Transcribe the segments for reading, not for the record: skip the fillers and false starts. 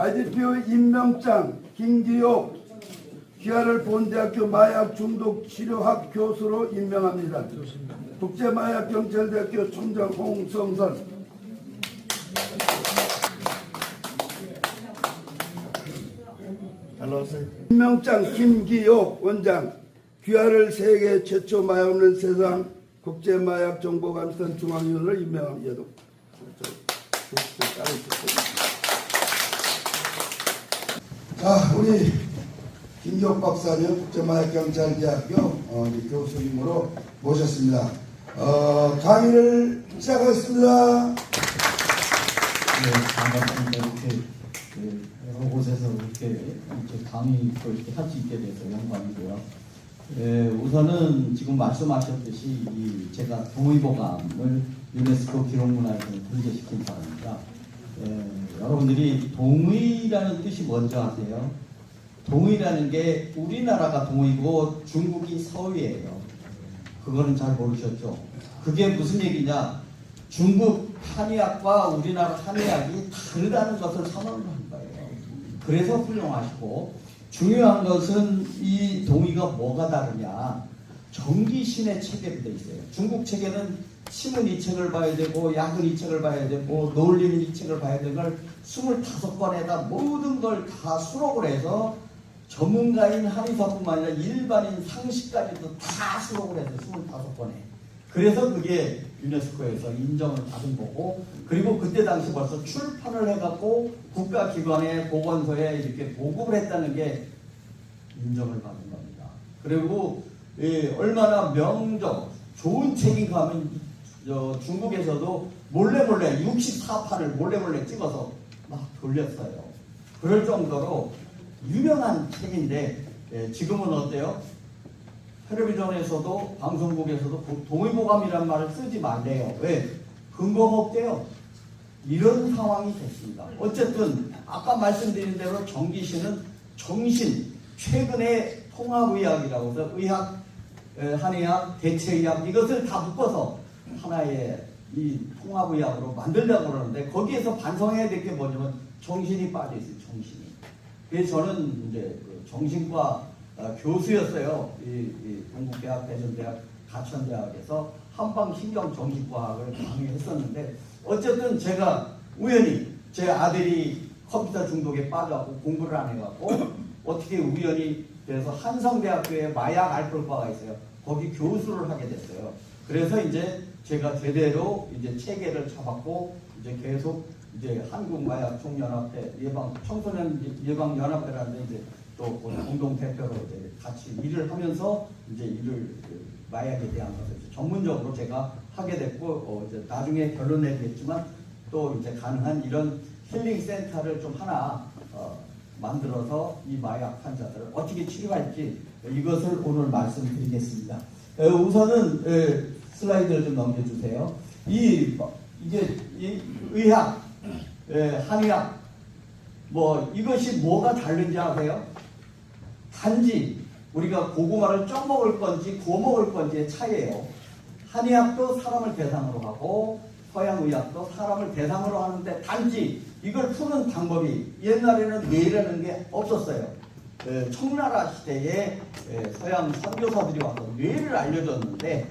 IDPO 임명장 김기옥 귀하를 본대학교 마약 중독 치료학 교수로 임명합니다. 국제마약경찰대학교 총장 홍성선. 임명장 김기옥 원장 귀하를 세계 최초 마약 없는 세상 국제마약정보감시단 중앙위원으로 임명합니다. 자, 우리 김기옥 박사님 국제마약경찰대학교 교수님으로 모셨습니다. 강의를 시작하겠습니다. 네, 반갑습니다. 이렇게 여러 곳에서 이렇게 강의 또 이렇게 할 수 있게 돼서 영광이고요. 우선은 지금 말씀하셨듯이 제가 동의보감을 유네스코 기록문화에서 등재시킨 사람입니다. 여러분들이 동의라는 뜻이 뭔지 아세요? 동의라는 게 우리나라가 동의고 중국이 서위예요. 그거는 잘 모르셨죠? 그게 무슨 얘기냐? 중국 한의학과 우리나라 한의학이 다르다는 것을 선언을 한 거예요. 그래서 훌륭하시고, 중요한 것은 이 동의가 뭐가 다르냐? 정기신의 체계로 되어 있어요. 중국 체계는 신문 이 책을 봐야 되고, 약은 이 책을 봐야 되고, 논리는 이 책을 봐야 되는 걸 25권에다 모든 걸 다 수록을 해서 전문가인 한의사뿐만 아니라 일반인 상식까지도 다 수록을 해서 25권에. 그래서 그게 유네스코에서 인정을 받은 거고, 그리고 그때 당시 벌써 출판을 해갖고 국가기관에 보건소에 이렇게 보급을 했다는 게 인정을 받은 겁니다. 그리고 얼마나 좋은 책인가 하면 중국에서도 몰래 64판을 몰래 찍어서 막 돌렸어요. 그럴 정도로 유명한 책인데 지금은 어때요? 텔레비전에서도 방송국에서도 동의보감이란 말을 쓰지 말래요. 왜? 근거가 없대요. 이런 상황이 됐습니다. 어쨌든 아까 말씀드린 대로 정기신은 정신, 최근에 통합의학이라고 해서 의학, 한의학, 대체의학 이것을 다 묶어서 하나의 이 통합의학으로 만들려고 그러는데 거기에서 반성해야 될 게 뭐냐면 정신이 빠져있어요. 정신이. 그래서 저는 이제 그 정신과 교수였어요. 이 동국대학, 대전대학, 가천대학에서 한방신경정신과학을 강의했었는데 어쨌든 제가 우연히 제 아들이 컴퓨터 중독에 빠져갖고 공부를 안 해갖고 어떻게 우연히 돼서 한성대학교에 마약 알코올과가 있어요. 거기 교수를 하게 됐어요. 그래서 이제 제가 제대로 이제 체계를 잡았고 이제 계속 이제 한국마약총연합회 청소년 예방연합회라는 이제 또 공동 대표로 이제 같이 일을 하면서 이제 일을 마약에 대한 것을 전문적으로 제가 하게 됐고 이제 나중에 결론 내겠지만 또 이제 가능한 이런 힐링 센터를 좀 하나 만들어서 이 마약 환자들을 어떻게 치료할지 이것을 오늘 말씀드리겠습니다. 우선은 슬라이드를 좀 넘겨주세요. 이게 의학, 한의학 이것이 뭐가 다른지 아세요? 단지 우리가 고구마를 쪄 먹을 건지 구워 먹을 건지의 차이예요. 한의학도 사람을 대상으로 하고 서양의학도 사람을 대상으로 하는데 단지 이걸 푸는 방법이 옛날에는 뇌라는 게 없었어요. 청나라 시대에 서양 선교사들이 와서 뇌를 알려줬는데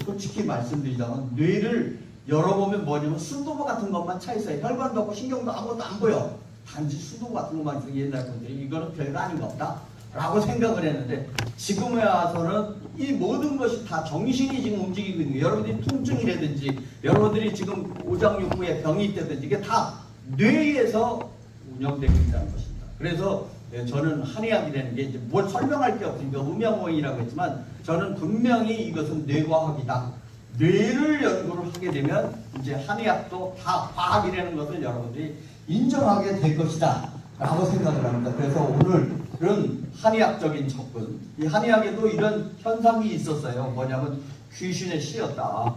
솔직히 말씀드리자면 뇌를 열어보면 뭐냐면 순두부 같은 것만 차 있어요. 혈관도 없고 신경도 아무것도 안 보여. 단지 순두부 같은 것만 있어요. 옛날 분들이 이거는 별거 아닌 것 같다 라고 생각을 했는데 지금에 와서는 이 모든 것이 다 정신이 지금 움직이고 있는 거예요. 여러분들이 통증이라든지 여러분들이 지금 오장육부에 병이 있다든지 이게 다 뇌에서 운영되고 있다는 것입니다. 그래서 저는 한의학이라는 게 이제 뭘 설명할 게 없으니까 음양원이라고 했지만 저는 분명히 이것은 뇌과학이다. 뇌를 연구를 하게 되면 이제 한의학도 다 과학이라는 것을 여러분들이 인정하게 될 것이다 라고 생각을 합니다. 그래서 오늘 그런 한의학적인 접근, 이 한의학에도 이런 현상이 있었어요. 뭐냐면 귀신에 씌였다.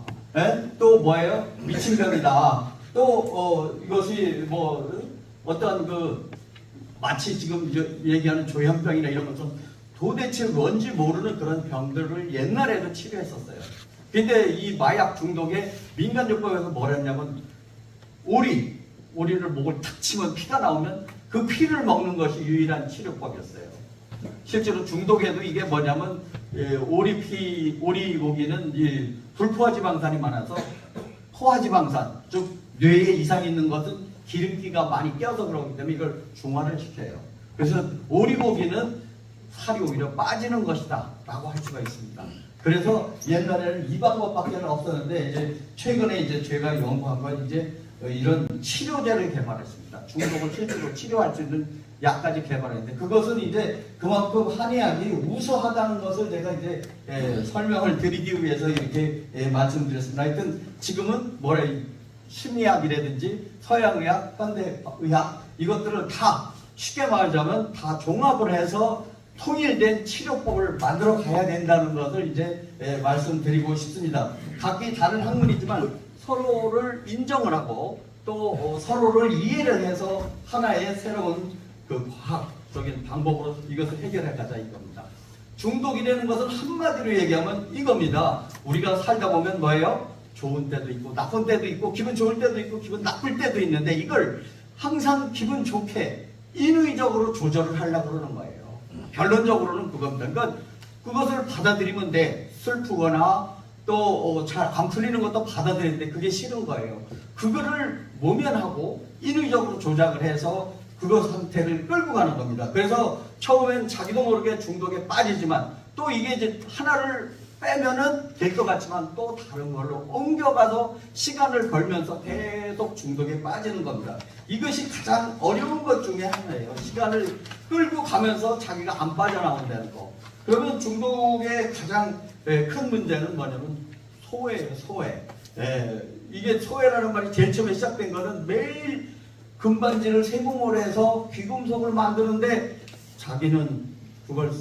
또 뭐예요? 미친병이다. 또 이것이 어떤 마치 지금 얘기하는 조현병이나 이런 것처럼 도대체 뭔지 모르는 그런 병들을 옛날에도 치료했었어요. 근데 이 마약 중독에 민간요법에서 뭐랬냐면 오리 오리를 목을 탁 치면 피가 나오면 그 피를 먹는 것이 유일한 치료법이었어요. 실제로 중독에도 이게 뭐냐면 오리고기는 이 불포화지방산이 많아서 포화지방산, 즉 뇌에 이상이 있는 것은 기름기가 많이 껴서 그러기 때문에 이걸 중화를 시켜요. 그래서 오리고기는 살이 오히려 빠지는 것이다 라고 할 수가 있습니다. 그래서 옛날에는 이 방법밖에 없었는데 이제 최근에 이제 제가 연구한 건 이제 이런 치료제를 개발했습니다. 중독을 실제로 치료할 수 있는 약까지 개발했는데 그것은 이제 그만큼 한의학이 우수하다는 것을 제가 이제 설명을 드리기 위해서 이렇게 말씀드렸습니다. 하여튼 지금은 심리학이라든지 서양의학, 현대의학 이것들을 다 쉽게 말하자면 다 종합을 해서 통일된 치료법을 만들어 가야 된다는 것을 이제 말씀드리고 싶습니다. 각기 다른 학문이지만 서로를 인정을 하고 또 서로를 이해를 해서 하나의 새로운 그 과학적인 방법으로 이것을 해결해 가자 이겁니다. 중독이라는 것은 한마디로 얘기하면 이겁니다. 우리가 살다 보면 뭐예요? 좋은 때도 있고 나쁜 때도 있고 기분 좋을 때도 있고 기분 나쁠 때도 있는데 이걸 항상 기분 좋게 인위적으로 조절을 하려고 그러는 거예요. 결론적으로는 그겁니다. 그러니까 그것을 받아들이면 돼. 슬프거나 또 잘 안 풀리는 것도 받아들이는데 그게 싫은 거예요. 그거를 모면하고 인위적으로 조작을 해서 그거 상태를 끌고 가는 겁니다. 그래서 처음엔 자기도 모르게 중독에 빠지지만 또 이게 이제 하나를 빼면은 될 것 같지만 또 다른 걸로 옮겨가서 시간을 벌면서 계속 중독에 빠지는 겁니다. 이것이 가장 어려운 것 중에 하나예요. 시간을 끌고 가면서 자기가 안 빠져나온다는 거. 그러면 중독의 가장 큰 문제는 뭐냐면 소외예요. 소외. 이게 소외라는 말이 제일 처음에 시작된 거는 매일 금반지를 세공을 해서 귀금속을 만드는데 자기는 그걸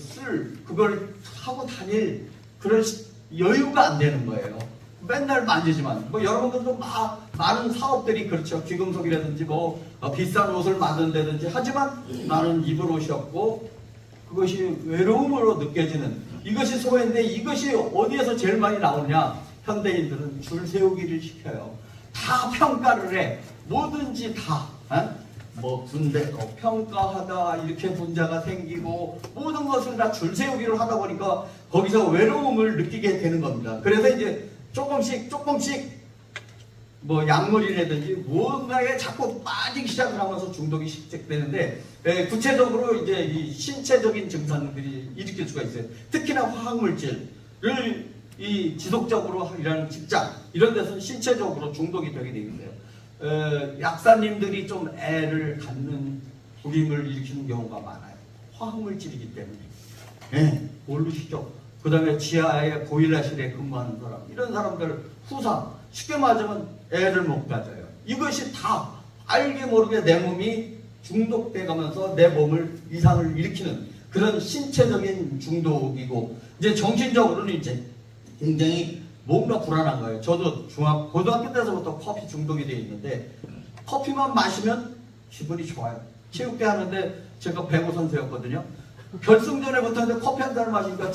하고 다닐 그런 여유가 안 되는 거예요. 맨날 만지지만 여러분들도 많은 사업들이 그렇죠. 귀금속이라든지 비싼 옷을 만든다든지 하지만 나는 입을 옷이 없고 그것이 외로움으로 느껴지는 이것이 소외인데 이것이 어디에서 제일 많이 나오냐? 현대인들은 줄 세우기를 시켜요. 다 평가를 해. 뭐든지 다. 군대도 평가하다 이렇게 문제가 생기고 모든 것을 다 줄 세우기를 하다 보니까 거기서 외로움을 느끼게 되는 겁니다. 그래서 이제 조금씩 약물이라든지 뭔가에 자꾸 빠지기 시작을 하면서 중독이 시작되는데 구체적으로 이제 이 신체적인 증상들이 일으킬 수가 있어요. 특히나 화학물질을 이 지속적으로 일하는 직장 이런 데서는 신체적으로 중독이 되게 되어 있어요. 약사님들이 좀 애를 갖는 불임을 일으키는 경우가 많아요. 화학물질이기 때문에. 모르시죠? 그 다음에 지하에 보일러실에 근무하는 사람 이런 사람들 후상 쉽게 말하자면 애를 못 가져요. 이것이 다 알게 모르게 내 몸이 중독돼 가면서 내 몸을 이상을 일으키는 그런 신체적인 중독이고 이제 정신적으로는 이제 굉장히 뭔가 불안한 거예요. 저도 고등학교 때서부터 커피 중독이 되어 있는데 커피만 마시면 기분이 좋아요. 체육대 하는데 제가 배구 선수였거든요. 결승전에 붙었는데 커피 한 잔을 마시니까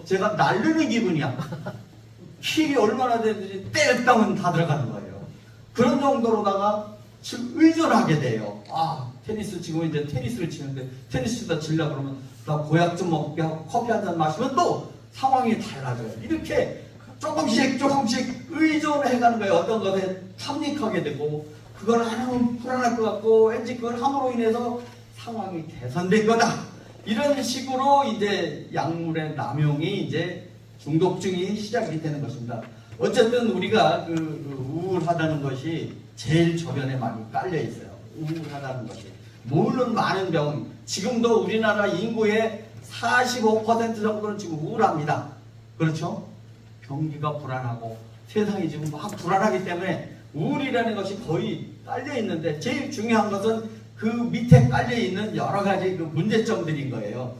제가 날르는 기분이야. 킬이 얼마나 되는지 떼땅은 다 들어가는 거예요. 그런 정도로다가 의존하게 돼요. 테니스 지금 이제 테니스를 치는데 테니스 치다 질라 그러면 나 보약 좀 먹게 하고 커피 한 잔 마시면 또 상황이 달라져요. 이렇게 조금씩 의존해가는 거예요. 어떤 것에 탐닉하게 되고 그걸 안 하면 불안할 것 같고 왠지 그걸 함으로 인해서 상황이 개선된 거다. 이런 식으로 이제 약물의 남용이 이제 중독증이 시작이 되는 것입니다. 어쨌든 우리가 우울하다는 것이 제일 저변에 많이 깔려 있어요. 우울하다는 것이. 물론 많은 병, 지금도 우리나라 인구의 45% 정도는 지금 우울합니다. 그렇죠? 경기가 불안하고 세상이 지금 막 불안하기 때문에 우울이라는 것이 거의 깔려 있는데 제일 중요한 것은 그 밑에 깔려 있는 여러 가지 그 문제점들인 거예요.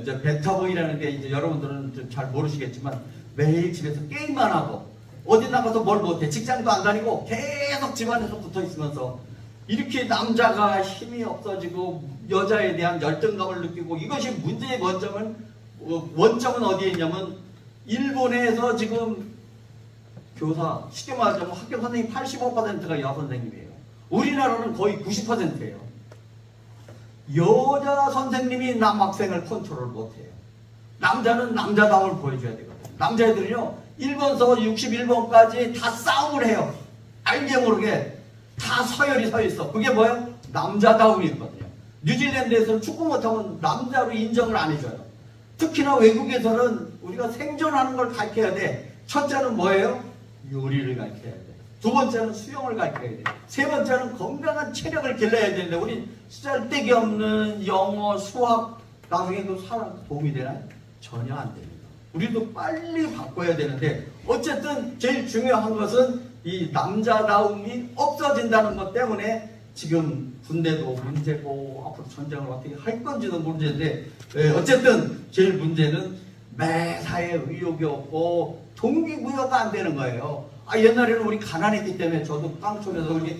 이제 베타보이라는 게 이제 여러분들은 잘 모르시겠지만 매일 집에서 게임만 하고 어디 나가서 뭘 못해 직장도 안 다니고 계속 집안에서 붙어 있으면서 이렇게 남자가 힘이 없어지고 여자에 대한 열등감을 느끼고 이것이 문제의 원점은 어디에 있냐면 일본에서 지금 교사 쉽게 말하자면 학교 선생님 85%가 여선생님이에요. 우리나라는 거의 90%예요. 여자 선생님이 남학생을 컨트롤 못해요. 남자는 남자다움을 보여줘야 되거든요. 남자애들은요 1번서 61번까지 다 싸움을 해요. 알게 모르게 다 서열이 서 있어. 그게 뭐예요? 남자다움이거든요. 뉴질랜드에서는 축구 못하면 남자로 인정을 안 해줘요. 특히나 외국에서는 우리가 생존하는 걸 가르쳐야 돼. 첫째는 뭐예요? 요리를 가르쳐야 돼. 두 번째는 수영을 가르쳐야 돼. 세 번째는 건강한 체력을 길러야 되는데 우리 쓸데기 없는 영어, 수학 나중에 그 사람 도움이 되나요? 전혀 안 됩니다. 우리도 빨리 바꿔야 되는데 어쨌든 제일 중요한 것은 이 남자다움이 없어진다는 것 때문에 지금 군대도 문제고 앞으로 전쟁을 어떻게 할 건지도 문제인데 어쨌든 제일 문제는 매사에 의욕이 없고 동기부여가 안 되는 거예요. 옛날에는 우리 가난했기 때문에 저도 깡촌에서 우리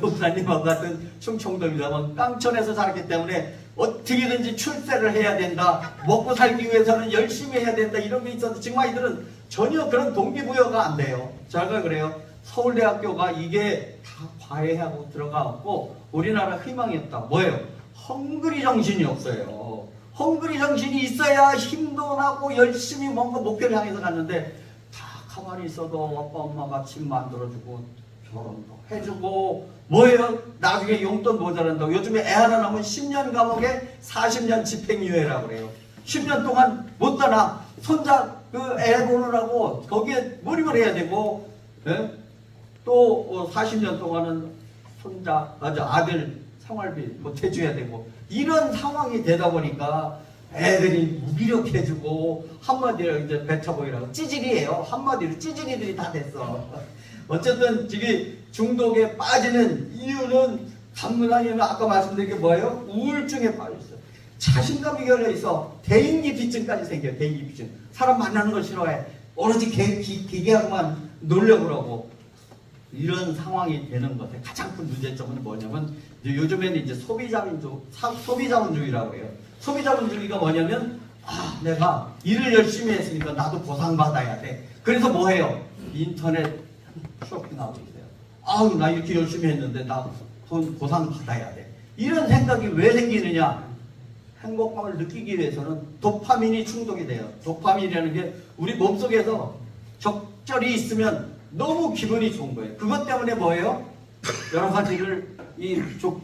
목사님하고 같은 충청도입니다만 깡촌에서 살았기 때문에 어떻게든지 출세를 해야 된다. 먹고 살기 위해서는 열심히 해야 된다. 이런 게 있어서 지금 아이들은 전혀 그런 동기부여가 안 돼요. 제가 그래요. 서울대학교가 이게 다 과외하고 들어가고 우리나라 희망이 없다. 뭐예요? 헝그리 정신이 없어요. 헝그리 정신이 있어야 힘도 나고 열심히 뭔가 목표를 향해서 갔는데 다 가만히 있어도 아빠 엄마가 집 만들어주고 결혼도 해주고 뭐예요? 나중에 용돈 모자란다고 요즘에 애 하나 낳으면 10년 감옥에 40년 집행유예라고 그래요. 10년 동안 못 떠나 손자 그 애 보느라고 거기에 몰입을 해야 되고 또 40년 동안은 손자 아들 생활비 못 해줘야 되고 이런 상황이 되다 보니까 애들이 무기력해지고 한마디로 이제 배터보이라고 찌질이에요. 한마디로 찌질이들이 다 됐어. 어쨌든 지금 중독에 빠지는 이유는 간문아니면 아까 말씀드린 게 뭐예요? 우울증에 빠져있어요. 자신감이 결여있어. 대인기피증까지 생겨요. 대인기피증. 사람 만나는 걸 싫어해. 오로지 기계하고만 놀려고 그러고 이런 상황이 되는 것에 가장 큰 문제점은 뭐냐면 요즘에는 이제 소비자본주의라고 해요. 소비자본주의가 뭐냐면 내가 일을 열심히 했으니까 나도 보상받아야 돼. 그래서 뭐 해요? 인터넷 쇼핑하고 있어요. 나 이렇게 열심히 했는데 나 돈 보상받아야 돼. 이런 생각이 왜 생기느냐? 행복감을 느끼기 위해서는 도파민이 충족이 돼요. 도파민이라는 게 우리 몸속에서 적절히 있으면 너무 기분이 좋은 거예요. 그것 때문에 뭐예요? 여러 가지를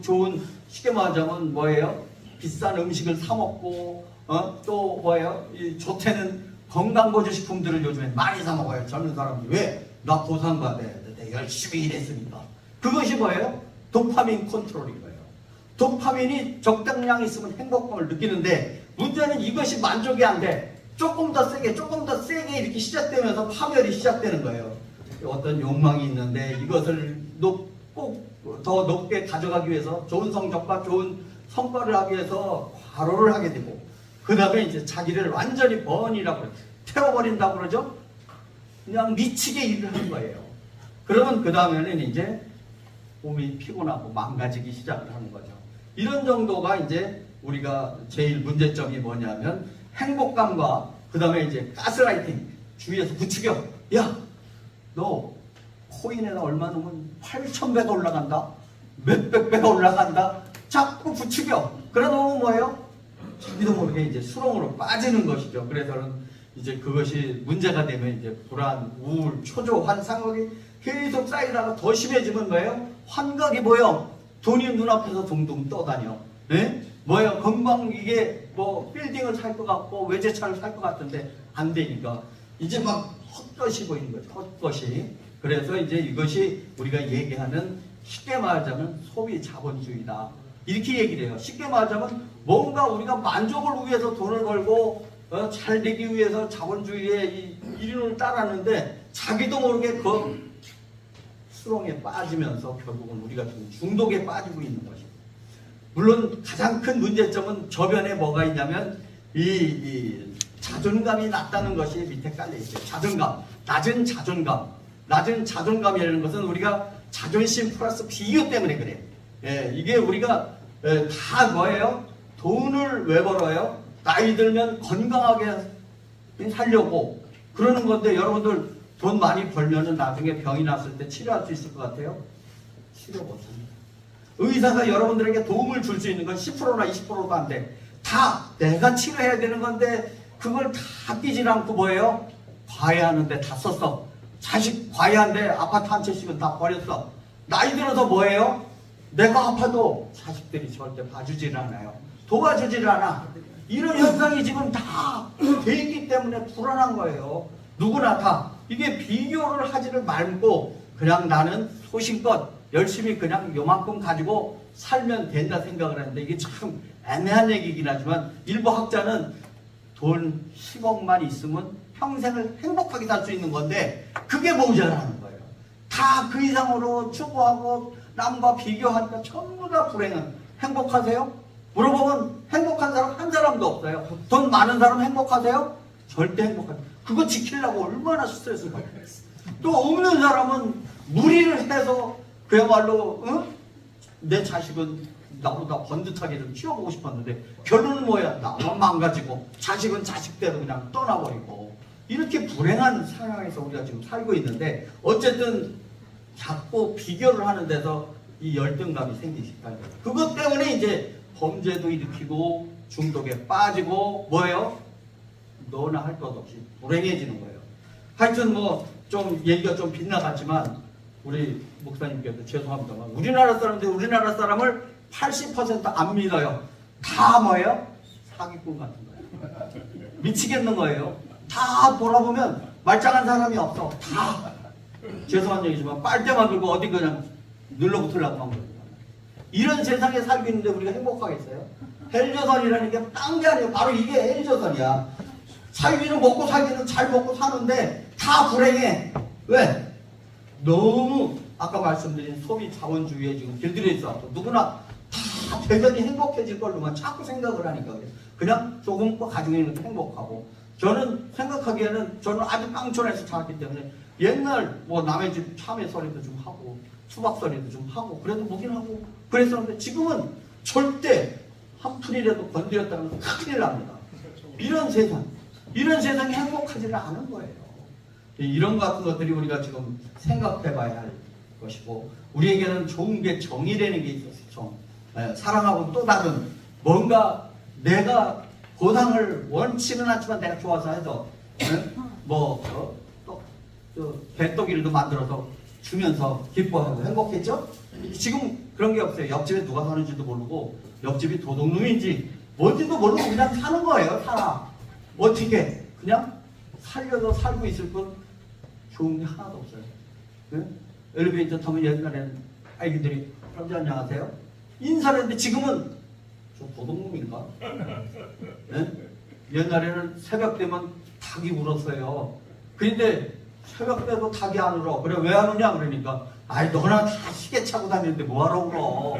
좋은 쉽게 말하자면 뭐예요? 비싼 음식을 사 먹고 또 뭐예요? 좋다는 건강보조식품들을 요즘에 많이 사 먹어요. 젊은 사람들이. 왜? 나 보상받아야 돼. 내가 열심히 일했으니까. 그것이 뭐예요? 도파민 컨트롤인 거예요. 도파민이 적당량 있으면 행복감을 느끼는데 문제는 이것이 만족이 안 돼. 조금 더 세게 이렇게 시작되면서 파멸이 시작되는 거예요. 어떤 욕망이 있는데 이것을 꼭 더 높게 가져가기 위해서 좋은 성적과 좋은 성과를 하기 위해서 과로를 하게 되고 그 다음에 이제 자기를 완전히 번이라고 태워버린다고 그러죠. 그냥 미치게 일을 하는 거예요. 그러면 그 다음에는 이제 몸이 피곤하고 망가지기 시작을 하는 거죠. 이런 정도가 이제 우리가 제일 문제점이 뭐냐면 행복감과 그 다음에 이제 가스라이팅 주위에서 부추겨. 야, 너 코인에다 얼마 넣으면 8,000배가 올라간다. 몇백 배가 올라간다. 자꾸 부추겨. 그러다 보면 뭐예요? 자기도 모르게 이제 수렁으로 빠지는 것이죠. 그래서는 이제 그것이 문제가 되면 이제 불안, 우울, 초조, 환상각이 계속 쌓이다가 더 심해지면 뭐예요? 환각이 뭐예요? 돈이 눈앞에서 둥둥 떠다녀. 네? 뭐예요? 금방 이게 뭐 빌딩을 살 것 같고 외제차를 살 것 같은데 안 되니까 이제 막 헛것이 보이는 거죠. 헛것이. 그래서 이제 이것이 우리가 얘기하는 쉽게 말하자면 소비 자본주의다. 이렇게 얘기를 해요. 쉽게 말하자면 뭔가 우리가 만족을 위해서 돈을 벌고 잘 되기 위해서 자본주의의 이론을 따랐는데 자기도 모르게 그 수렁에 빠지면서 결국은 우리가 지금 중독에 빠지고 있는 것입니다. 물론 가장 큰 문제점은 저변에 뭐가 있냐면 이 자존감이 낮다는 것이 밑에 깔려 있어요. 자존감, 낮은 자존감. 낮은 자존감이라는 것은 우리가 자존심 플러스 비교 때문에 그래요. 이게 우리가 다 뭐예요? 돈을 왜 벌어요? 나이 들면 건강하게 살려고 그러는 건데 여러분들 돈 많이 벌면은 나중에 병이 났을 때 치료할 수 있을 것 같아요? 치료 못합니다. 의사가 여러분들에게 도움을 줄 수 있는 건 10%나 20%도 안 돼. 다 내가 치료해야 되는 건데 그걸 다 끼질 않고 뭐예요? 과외하는데 다 썼어. 자식 과외하는데 아파트 한 채씩은 다 버렸어. 나이 들어서 뭐예요? 내가 아파도 자식들이 절대 봐주질 않아요. 도와주질 않아. 이런 현상이 지금 다 돼 있기 때문에 불안한 거예요. 누구나 다. 이게 비교를 하지를 말고 그냥 나는 소신껏 열심히 그냥 요만큼 가지고 살면 된다 생각을 하는데 이게 참 애매한 얘기긴 하지만 일부 학자는 돈 10억만 있으면 평생을 행복하게 살 수 있는 건데 그게 모자라는 거예요. 다 그 이상으로 추구하고 남과 비교하니까 전부 다 불행은. 행복하세요? 물어보면 행복한 사람 한 사람도 없어요. 돈 많은 사람 행복하세요? 절대 행복하지. 그거 지키려고 얼마나 스트레스를 받겠어. 또 없는 사람은 무리를 해서 그야말로 내 자식은 나보다 번듯하게 좀 키워보고 싶었는데 결론은 뭐야? 나만 망가지고 자식은 자식대로 그냥 떠나버리고 이렇게 불행한 상황에서 우리가 지금 살고 있는데 어쨌든 자꾸 비교를 하는 데서 이 열등감이 생기니까요. 그것 때문에 이제 범죄도 일으키고 중독에 빠지고 뭐예요? 너나 할 것 없이 불행해지는 거예요. 하여튼 뭐 좀 얘기가 좀 빗나갔지만 우리 목사님께서 죄송합니다만 우리나라 사람을 80%안 믿어요. 다 뭐예요? 사기꾼 같은 거예요. 미치겠는 거예요. 다 돌아보면 말짱한 사람이 없어. 다 죄송한 얘기지만 빨대만 들고 어디 그냥 눌러붙으려고 한 겁니다. 이런 세상에 살고 있는데 우리가 행복하겠어요? 헬조선이라는 게 딴 게 아니에요. 바로 이게 헬조선이야. 살기는 먹고 살기는 잘 먹고 사는데 다 불행해. 왜? 너무 아까 말씀드린 소비 자본주의에 지금 길들여 있어. 누구나 다 대전이 행복해질 걸로만 자꾸 생각을 하니까 그냥 조금 가지고 있는 것도 행복하고 저는 생각하기에는 저는 아주 깡촌에서 자랐기 때문에 옛날 뭐 남의 집 참외 소리도 좀 하고 수박 소리도 좀 하고 그래도 먹긴 하고 그랬었는데 지금은 절대 한 푼이라도 건드렸다면 큰일 납니다. 이런 세상이 행복하지는 않은 거예요. 이런 같은 것들이 우리가 지금 생각해 봐야 할 것이고 우리에게는 좋은 게 정이라는 게 있었어. 사랑하고 또 다른 뭔가 내가 보상을 원치는 않지만 내가 좋아서 해서 배떡이를 만들어서 주면서 기뻐하고 행복했죠? 지금 그런 게 없어요. 옆집에 누가 사는지도 모르고 옆집이 도둑놈인지 뭔지도 모르고 그냥 사는 거예요. 살아. 어떻게 그냥 살려서 살고 있을 뿐 좋은 게 하나도 없어요. 네? 엘리베이터 타면 옛날에는 아이들이 형제 안녕하세요 인사를 했는데 지금은 저 도둑놈인가? 네? 옛날에는 새벽 되면 닭이 울었어요. 그런데 새벽 때도 닭이 안 울어. 그래 왜 안 우냐 그러니까 아이 너나 다 시계 차고 다니는데 뭐하러 울어.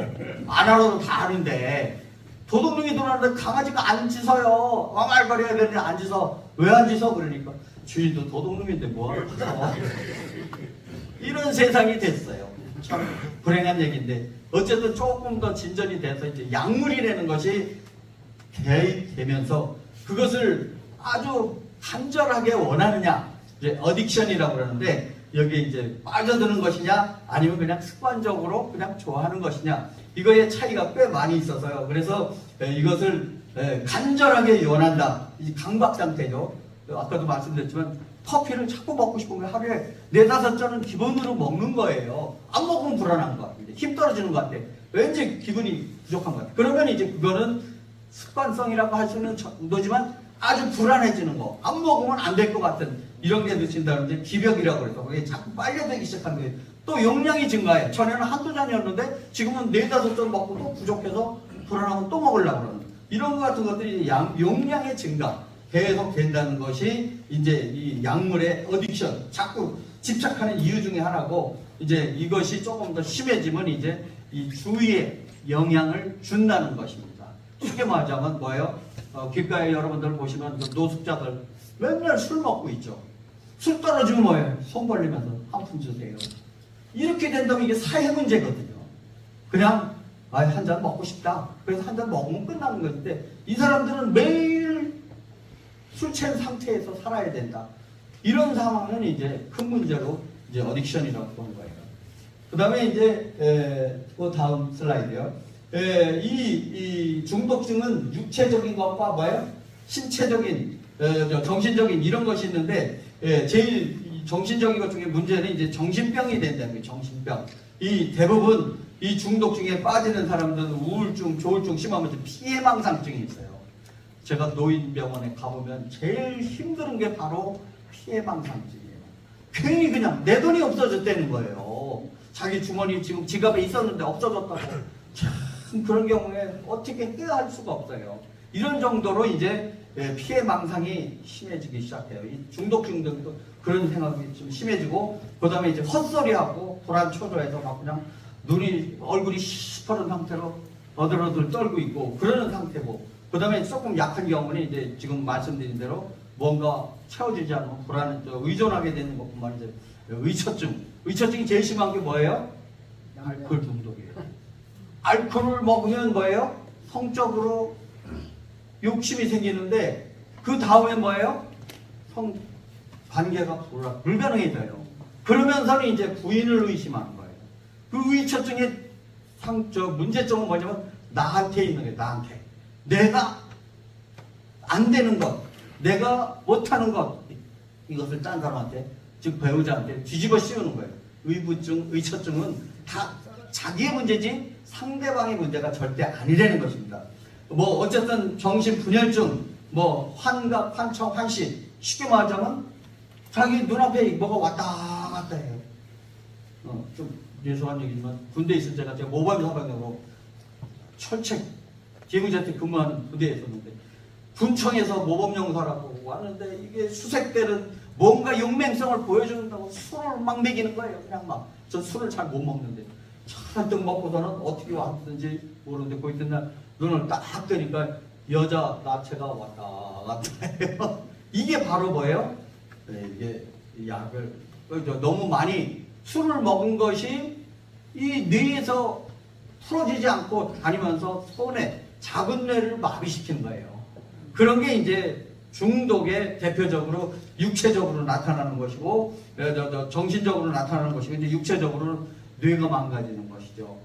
안 울어도 다 아는데 도둑놈이 들어왔는데 강아지가 안 짖어요. 왕알거려야 되는데 안 짖어. 왜 안 짖어? 그러니까 주인도 도둑놈인데 뭐하러 짖어. 이런 세상이 됐어요. 참 불행한 얘기인데 어쨌든 조금 더 진전이 돼서 이제 약물이라는 것이 대입되면서 그것을 아주 간절하게 원하느냐 이제 어딕션이라고 그러는데 여기에 이제 빠져드는 것이냐 아니면 그냥 습관적으로 그냥 좋아하는 것이냐 이거의 차이가 꽤 많이 있어서요. 그래서 이것을 간절하게 원한다. 이 강박 상태죠. 아까도 말씀드렸지만 커피를 자꾸 먹고 싶으면 하루에 4-5잔은 기본으로 먹는 거예요. 안 먹으면 불안한 것 같아요. 힘 떨어지는 것 같아요. 왠지 기분이 부족한 것 같아요. 그러면 이제 그거는 습관성이라고 할 수는 정도지만 아주 불안해지는 거. 안 먹으면 안 될 것 같은 이런 게 드신다는데 기벽이라고 그래서 그게 자꾸 빨려들기 시작한 거예요. 또 용량이 증가해. 전에는 1-2잔이었는데 지금은 4-5잔 먹고 또 부족해서 불안하면 또 먹으려고 그러는 이런 것 같은 것들이 용량의 증가 계속 된다는 것이 이제 이 약물의 어딕션 자꾸 집착하는 이유 중에 하나고 이제 이것이 조금 더 심해지면 이제 이 주위에 영향을 준다는 것입니다. 쉽게 말하자면 뭐예요? 귓가에 여러분들 보시면 그 노숙자들 맨날 술 먹고 있죠. 술 떨어지면 뭐예요? 손 벌리면서 한 푼 주세요. 이렇게 된다면 이게 사회 문제거든요. 그냥 한 잔 먹고 싶다. 그래서 한 잔 먹으면 끝나는 건데 이 사람들은 매일 술 취한 상태에서 살아야 된다. 이런 상황은 이제 큰 문제로 이제 어딕션이라고 보는 거예요. 그 다음에 이제 그 다음 슬라이드요. 이 중독증은 육체적인 것과 뭐예요? 신체적인, 정신적인 이런 것이 있는데 제일 정신적인 것 중에 문제는 이제 정신병이 된다는 거예요. 정신병. 이 대부분 이 중독증에 빠지는 사람들은 우울증, 조울증 심하면 피해망상증이 있어요. 제가 노인병원에 가보면 제일 힘든 게 바로 피해망상증이에요. 괜히 그냥 내 돈이 없어졌다는 거예요. 자기 주머니 지금 지갑에 있었는데 없어졌다고. 참 그런 경우에 어떻게 떼할 수가 없어요. 이런 정도로 이제 피해망상이 심해지기 시작해요. 이 중독증도 그런 생각이 좀 심해지고, 그 다음에 이제 헛소리하고 불안초조해서 막 그냥 눈이, 얼굴이 시퍼런 상태로 어들어들 떨고 있고 그러는 상태고, 그 다음에 조금 약한 경우는 이제 지금 말씀드린 대로 뭔가 채워지지 않으면 불안해, 의존하게 되는 것뿐만 아니라 의처증. 의처증이 제일 심한 게 뭐예요? 알코올 중독이에요. 알코올을 먹으면 뭐예요? 성적으로 욕심이 생기는데 그 다음에 뭐예요? 성 관계가 불가능해져요. 그러면서는 이제 부인을 의심하는 거예요. 그 의처증의 문제점은 뭐냐면 나한테 있는 거예요. 나한테. 내가 안 되는 것, 내가 못하는 것, 이것을 딴 사람한테, 즉 배우자한테 뒤집어 씌우는 거예요. 의부증, 의처증은 다 자기의 문제지 상대방의 문제가 절대 아니라는 것입니다. 뭐 어쨌든 정신분열증, 뭐 환각, 환청, 환시, 쉽게 말하자면 자기 눈앞에 뭐가 왔다 갔다 해요. 좀 죄송한 얘기지만 군대에 있을 때가 제가 모범 사병으로 철책 기무제트 근무하는 부대에 있었는데 군청에서 모범용사라고 왔는데 이게 수색 때는 뭔가 용맹성을 보여준다고 술을 막 먹이는 거예요. 그냥 막. 전 술을 잘 못 먹는데 잔뜩 먹고서는 어떻게 왔든지 모르는데 그 있던 눈을 딱 뜨니까 여자 나체가 왔다 갔다 해요. 이게 바로 뭐예요? 이게 약을 너무 많이 술을 먹은 것이 이 뇌에서 풀어지지 않고 다니면서 손에 작은 뇌를 마비시킨 거예요. 그런 게 이제 중독의 대표적으로 육체적으로 나타나는 것이고, 정신적으로 나타나는 것이고, 이제 육체적으로는 뇌가 망가지는 것이죠.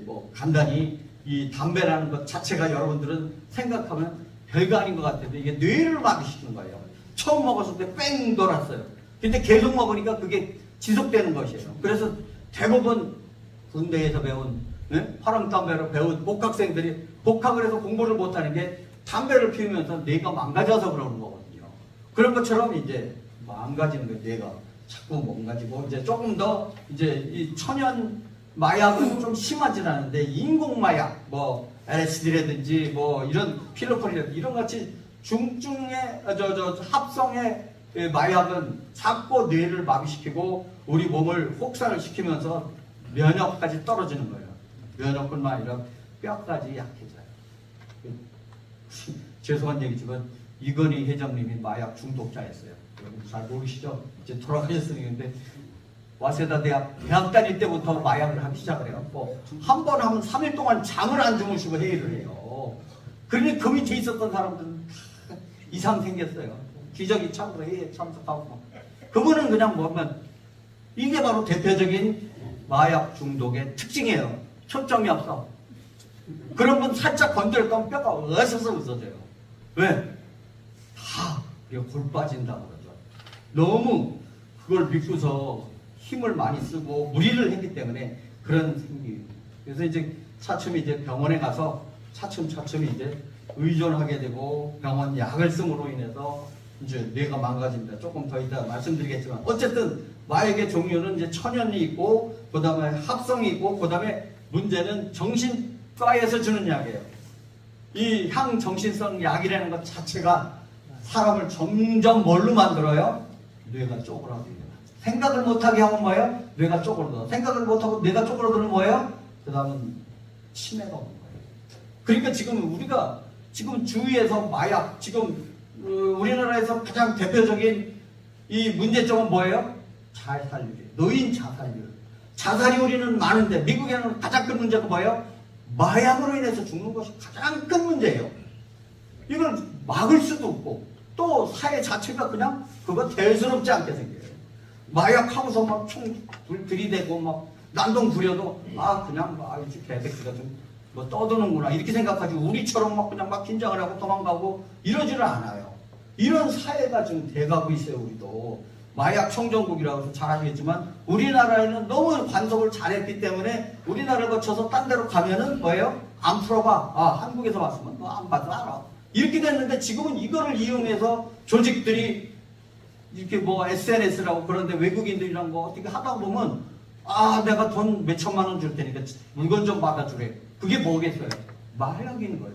뭐 간단히 이 담배라는 것 자체가 여러분들은 생각하면 별거 아닌 것 같은데 이게 뇌를 마비시키는 거예요. 처음 먹었을 때 뺑 돌았어요. 근데 계속 먹으니까 그게 지속되는 것이에요. 그래서 대부분 군대에서 배운 화랑담배로 배운 복학생들이 복학을 해서 공부를 못하는 게 담배를 피우면서 뇌가 망가져서 그러는 거거든요. 그런 것처럼 이제 망가지는 거예요. 뇌가 자꾸 망가지고 이제 조금 더 이제 이 천연 마약은 좀 심하진 않은데 인공 마약, 뭐 LSD라든지 뭐 이런 필로폰이라든지 이런 같이 중증의 합성의 마약은 자꾸 뇌를 마비시키고 우리 몸을 혹사를 시키면서 면역까지 떨어지는 거예요. 면역뿐만 아니라 뼈까지 약해져요. 죄송한 얘기지만 이건희 회장님이 마약 중독자였어요. 여러분 잘 모르시죠? 이제 돌아가셨으니까. 와세다 대학 다닐 때부터 마약을 하기 시작을 해요. 한 번 하면 3일 동안 잠을 안 주무시고 회의를 해요. 그러니 그 밑에 있었던 사람들은 이상 생겼어요. 기저귀 참으로 회의에 참석하고. 그분은 그냥 뭐면 이게 바로 대표적인 마약 중독의 특징이에요. 초점이 없어. 그런 분 살짝 건드릴 거면 뼈가 으스스 웃어져요. 왜? 다 골 빠진다고 그러죠. 너무 그걸 믿고서 힘을 많이 쓰고 무리를 했기 때문에 그런 생기예요. 그래서 이제 차츰 이제 병원에 가서 차츰 이제 의존하게 되고 병원 약을 씀으로 인해서 이제 뇌가 망가집니다. 조금 더 이따 말씀드리겠지만 어쨌든 마약의 종류는 이제 천연이 있고 그다음에 합성이 있고 그다음에 문제는 정신과에서 주는 약이에요. 이 향정신성 약이라는 것 자체가 사람을 점점 뭘로 만들어요? 뇌가 쪼그라들어요. 생각을 못하게 하면 뭐예요? 뇌가 쪼그라들어. 생각을 못하고 뇌가 쪼그라들면 뭐예요? 그 다음은 치매가 오는 거예요. 그러니까 지금 우리가 지금 주위에서 마약, 지금 우리나라에서 가장 대표적인 이 문제점은 뭐예요? 자살률이에요. 노인 자살률. 자살률이 많은데 미국에는 가장 큰 문제가 뭐예요? 마약으로 인해서 죽는 것이 가장 큰 문제예요. 이걸 막을 수도 없고 또 사회 자체가 그냥 그거 대수롭지 않게 생겨요. 마약하고서 막 총 들이대고 막 난동 부려도 그냥 이제 개새끼가 좀 뭐 떠드는구나 이렇게 생각하지 우리처럼 막 그냥 막 긴장을 하고 도망가고 이러지를 않아요. 이런 사회가 지금 돼가고 있어요. 우리도 마약 청정국이라고 해서 잘 아시겠지만 우리나라에는 너무 관섭을 잘했기 때문에 우리나라를 거쳐서 딴 데로 가면은 뭐예요? 안 풀어봐. 한국에서 왔으면 너 안 봐도 알아. 이렇게 됐는데 지금은 이거를 이용해서 조직들이 이렇게 뭐 SNS라고 그런데 외국인들이랑 거 어떻게 하다 보면 내가 돈 몇 천만 원 줄 테니까 물건 좀 받아주래. 그게 뭐겠어요? 마약인 거예요.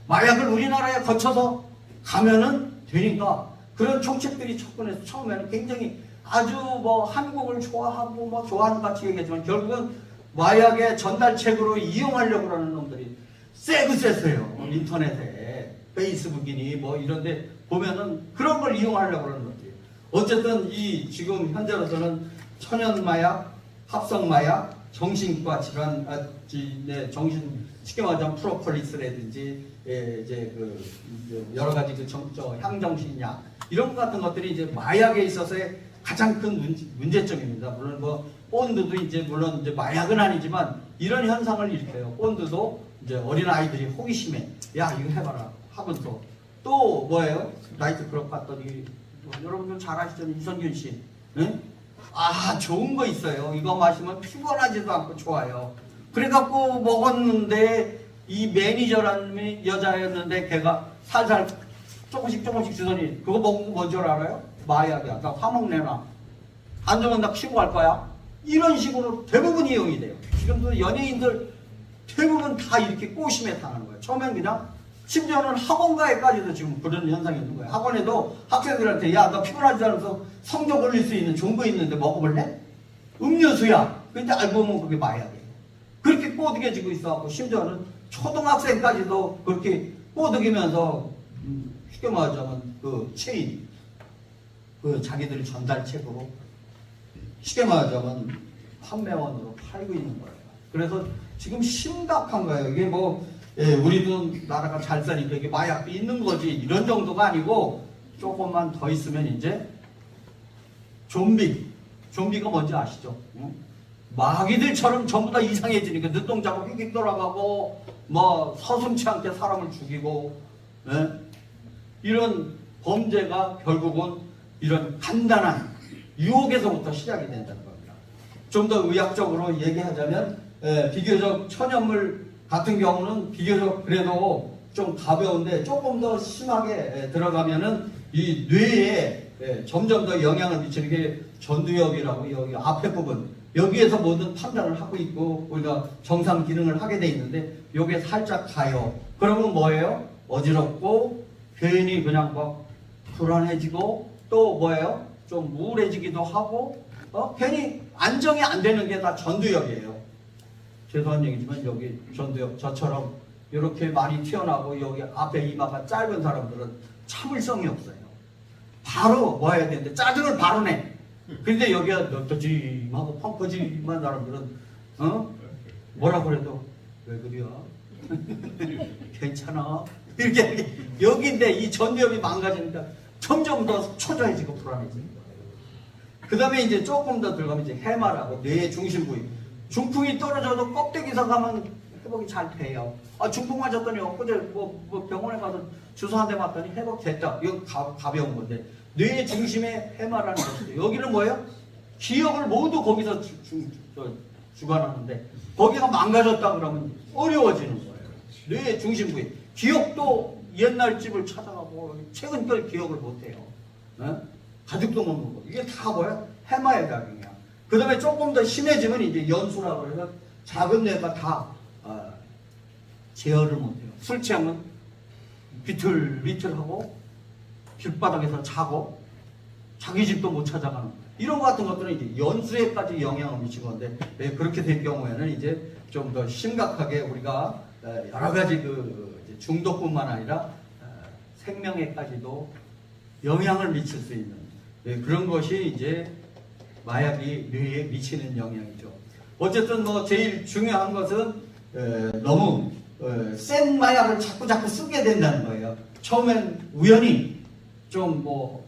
마약을 우리나라에 거쳐서 가면은 되니까 그런 정책들이 접근해서 처음에는 굉장히 아주 뭐 한국을 좋아하고 뭐 좋아하는 것 같이 얘기했지만 결국은 마약의 전달책으로 이용하려고 하는 놈들이 세고 셌어요. 인터넷에 페이스북이니 뭐 이런데 보면은 그런 걸 이용하려고 하는 것들이 어쨌든 이 지금 현재로서는 천연마약, 합성마약, 정신과 질환, 정신 쉽게 말하자면 프로폴리스라든지 이제 그 여러 가지 그 향정신약 이런 것 같은 것들이 이제 마약에 있어서의 가장 큰 문제점입니다. 물론 뭐 본드도 이제 물론 이제 마약은 아니지만 이런 현상을 일으켜요. 본드도 이제 어린 아이들이 호기심에 야 이거 해봐라 하면서 또 뭐예요? 나이트클럽 갔더니 여러분들 잘 아시죠? 이선균 씨. 응? 좋은 거 있어요. 이거 마시면 피곤하지도 않고 좋아요. 그래갖고 먹었는데 이 매니저라는 여자였는데 걔가 살살 조금씩 주더니 그거 먹는 거 뭔 줄 알아요? 마약이야. 나 화목 내놔. 안 주면 나 피고 갈 거야. 이런 식으로 대부분 이용이 돼요. 지금도 연예인들 대부분 다 이렇게 꼬심에 당하는 거예요. 처음엔 그냥 심지어는 학원가에까지도 지금 그런 현상이 있는 거예요. 학원에도 학생들한테 야 너 피곤하지 않아서 성적 올릴 수 있는 좋은 거 있는데 먹어볼래? 음료수야. 근데 알고 보면 그게 마약이에요. 그렇게 꼬드겨지고 있어갖고 심지어는 초등학생까지도 그렇게 꼬드기면서 쉽게 말하자면 그 체인 그 자기들이 전달책으로 쉽게 말하자면 판매원으로 팔고 있는 거예요. 그래서 지금 심각한 거예요. 이게 뭐 우리도 나라가 잘 사니까 이게 마약도 있는 거지 이런 정도가 아니고 조금만 더 있으면 이제 좀비가 뭔지 아시죠? 응? 마귀들처럼 전부 다 이상해지니까 눈동자가 휙휙 돌아가고 뭐 서슴치 않게 사람을 죽이고 이런 범죄가 결국은 이런 간단한 유혹에서부터 시작이 된다는 겁니다. 좀 더 의학적으로 얘기하자면 비교적 천연물 같은 경우는 비교적 그래도 좀 가벼운데 조금 더 심하게 들어가면은 이 뇌에 점점 더 영향을 미치는 게 전두엽이라고 여기 앞에 부분 여기에서 모든 판단을 하고 있고 우리가 정상 기능을 하게 돼 있는데 요게 살짝 가요. 그러면 뭐예요? 어지럽고 괜히 그냥 막 불안해지고 또 뭐예요? 좀 우울해지기도 하고 괜히 안정이 안 되는 게 다 전두엽이에요. 죄송한 얘기지만 여기 전두엽 저처럼 이렇게 많이 튀어나오고 여기 앞에 이마가 짧은 사람들은 참을성이 없어요. 바로 뭐 해야 되는데 짜증을 바로 내. 근데 여기가 너떠짐하고 펑퍼짐한 사람들은 뭐라 그래도 왜 그래요? 괜찮아. 이렇게 여기인데 이 전두엽이 망가지니까 점점 더 초조해지고 불안해지는 거예요. 그 다음에 이제 조금 더 들어가면 이제 해마라고 뇌의 중심 부위. 중풍이 떨어져도 껍데기서 가면 회복이 잘 돼요. 중풍 맞았더니 엊그제 뭐 병원에 가서 주사 한 대 맞더니 회복됐다. 이건 가벼운 건데 뇌의 중심에 해마라는 것이죠. 여기는 뭐예요? 기억을 모두 거기서 주관하는데 거기가 망가졌다 그러면 어려워지는 거예요. 뇌의 중심 부위. 기억도 옛날 집을 찾아가고 최근 걸 기억을 못해요. 가죽도 못 먹고 이게 다 뭐야? 해마의 작용이야. 그 다음에 조금 더 심해지면 이제 연수라고 해서 작은 뇌가 다 제어를 못해요. 술 취하면 비틀비틀하고 길바닥에서 자고 자기 집도 못 찾아가는 거예요. 이런 것 같은 것들은 이제 연수에까지 영향을 미친 건데 그렇게 될 경우에는 이제 좀 더 심각하게 우리가 여러 가지 그 중독뿐만 아니라 생명에까지도 영향을 미칠 수 있는 그런 것이 이제 마약이 뇌에 미치는 영향이죠. 어쨌든 뭐 제일 중요한 것은 너무 센 마약을 자꾸 쓰게 된다는 거예요. 처음엔 우연히 좀 뭐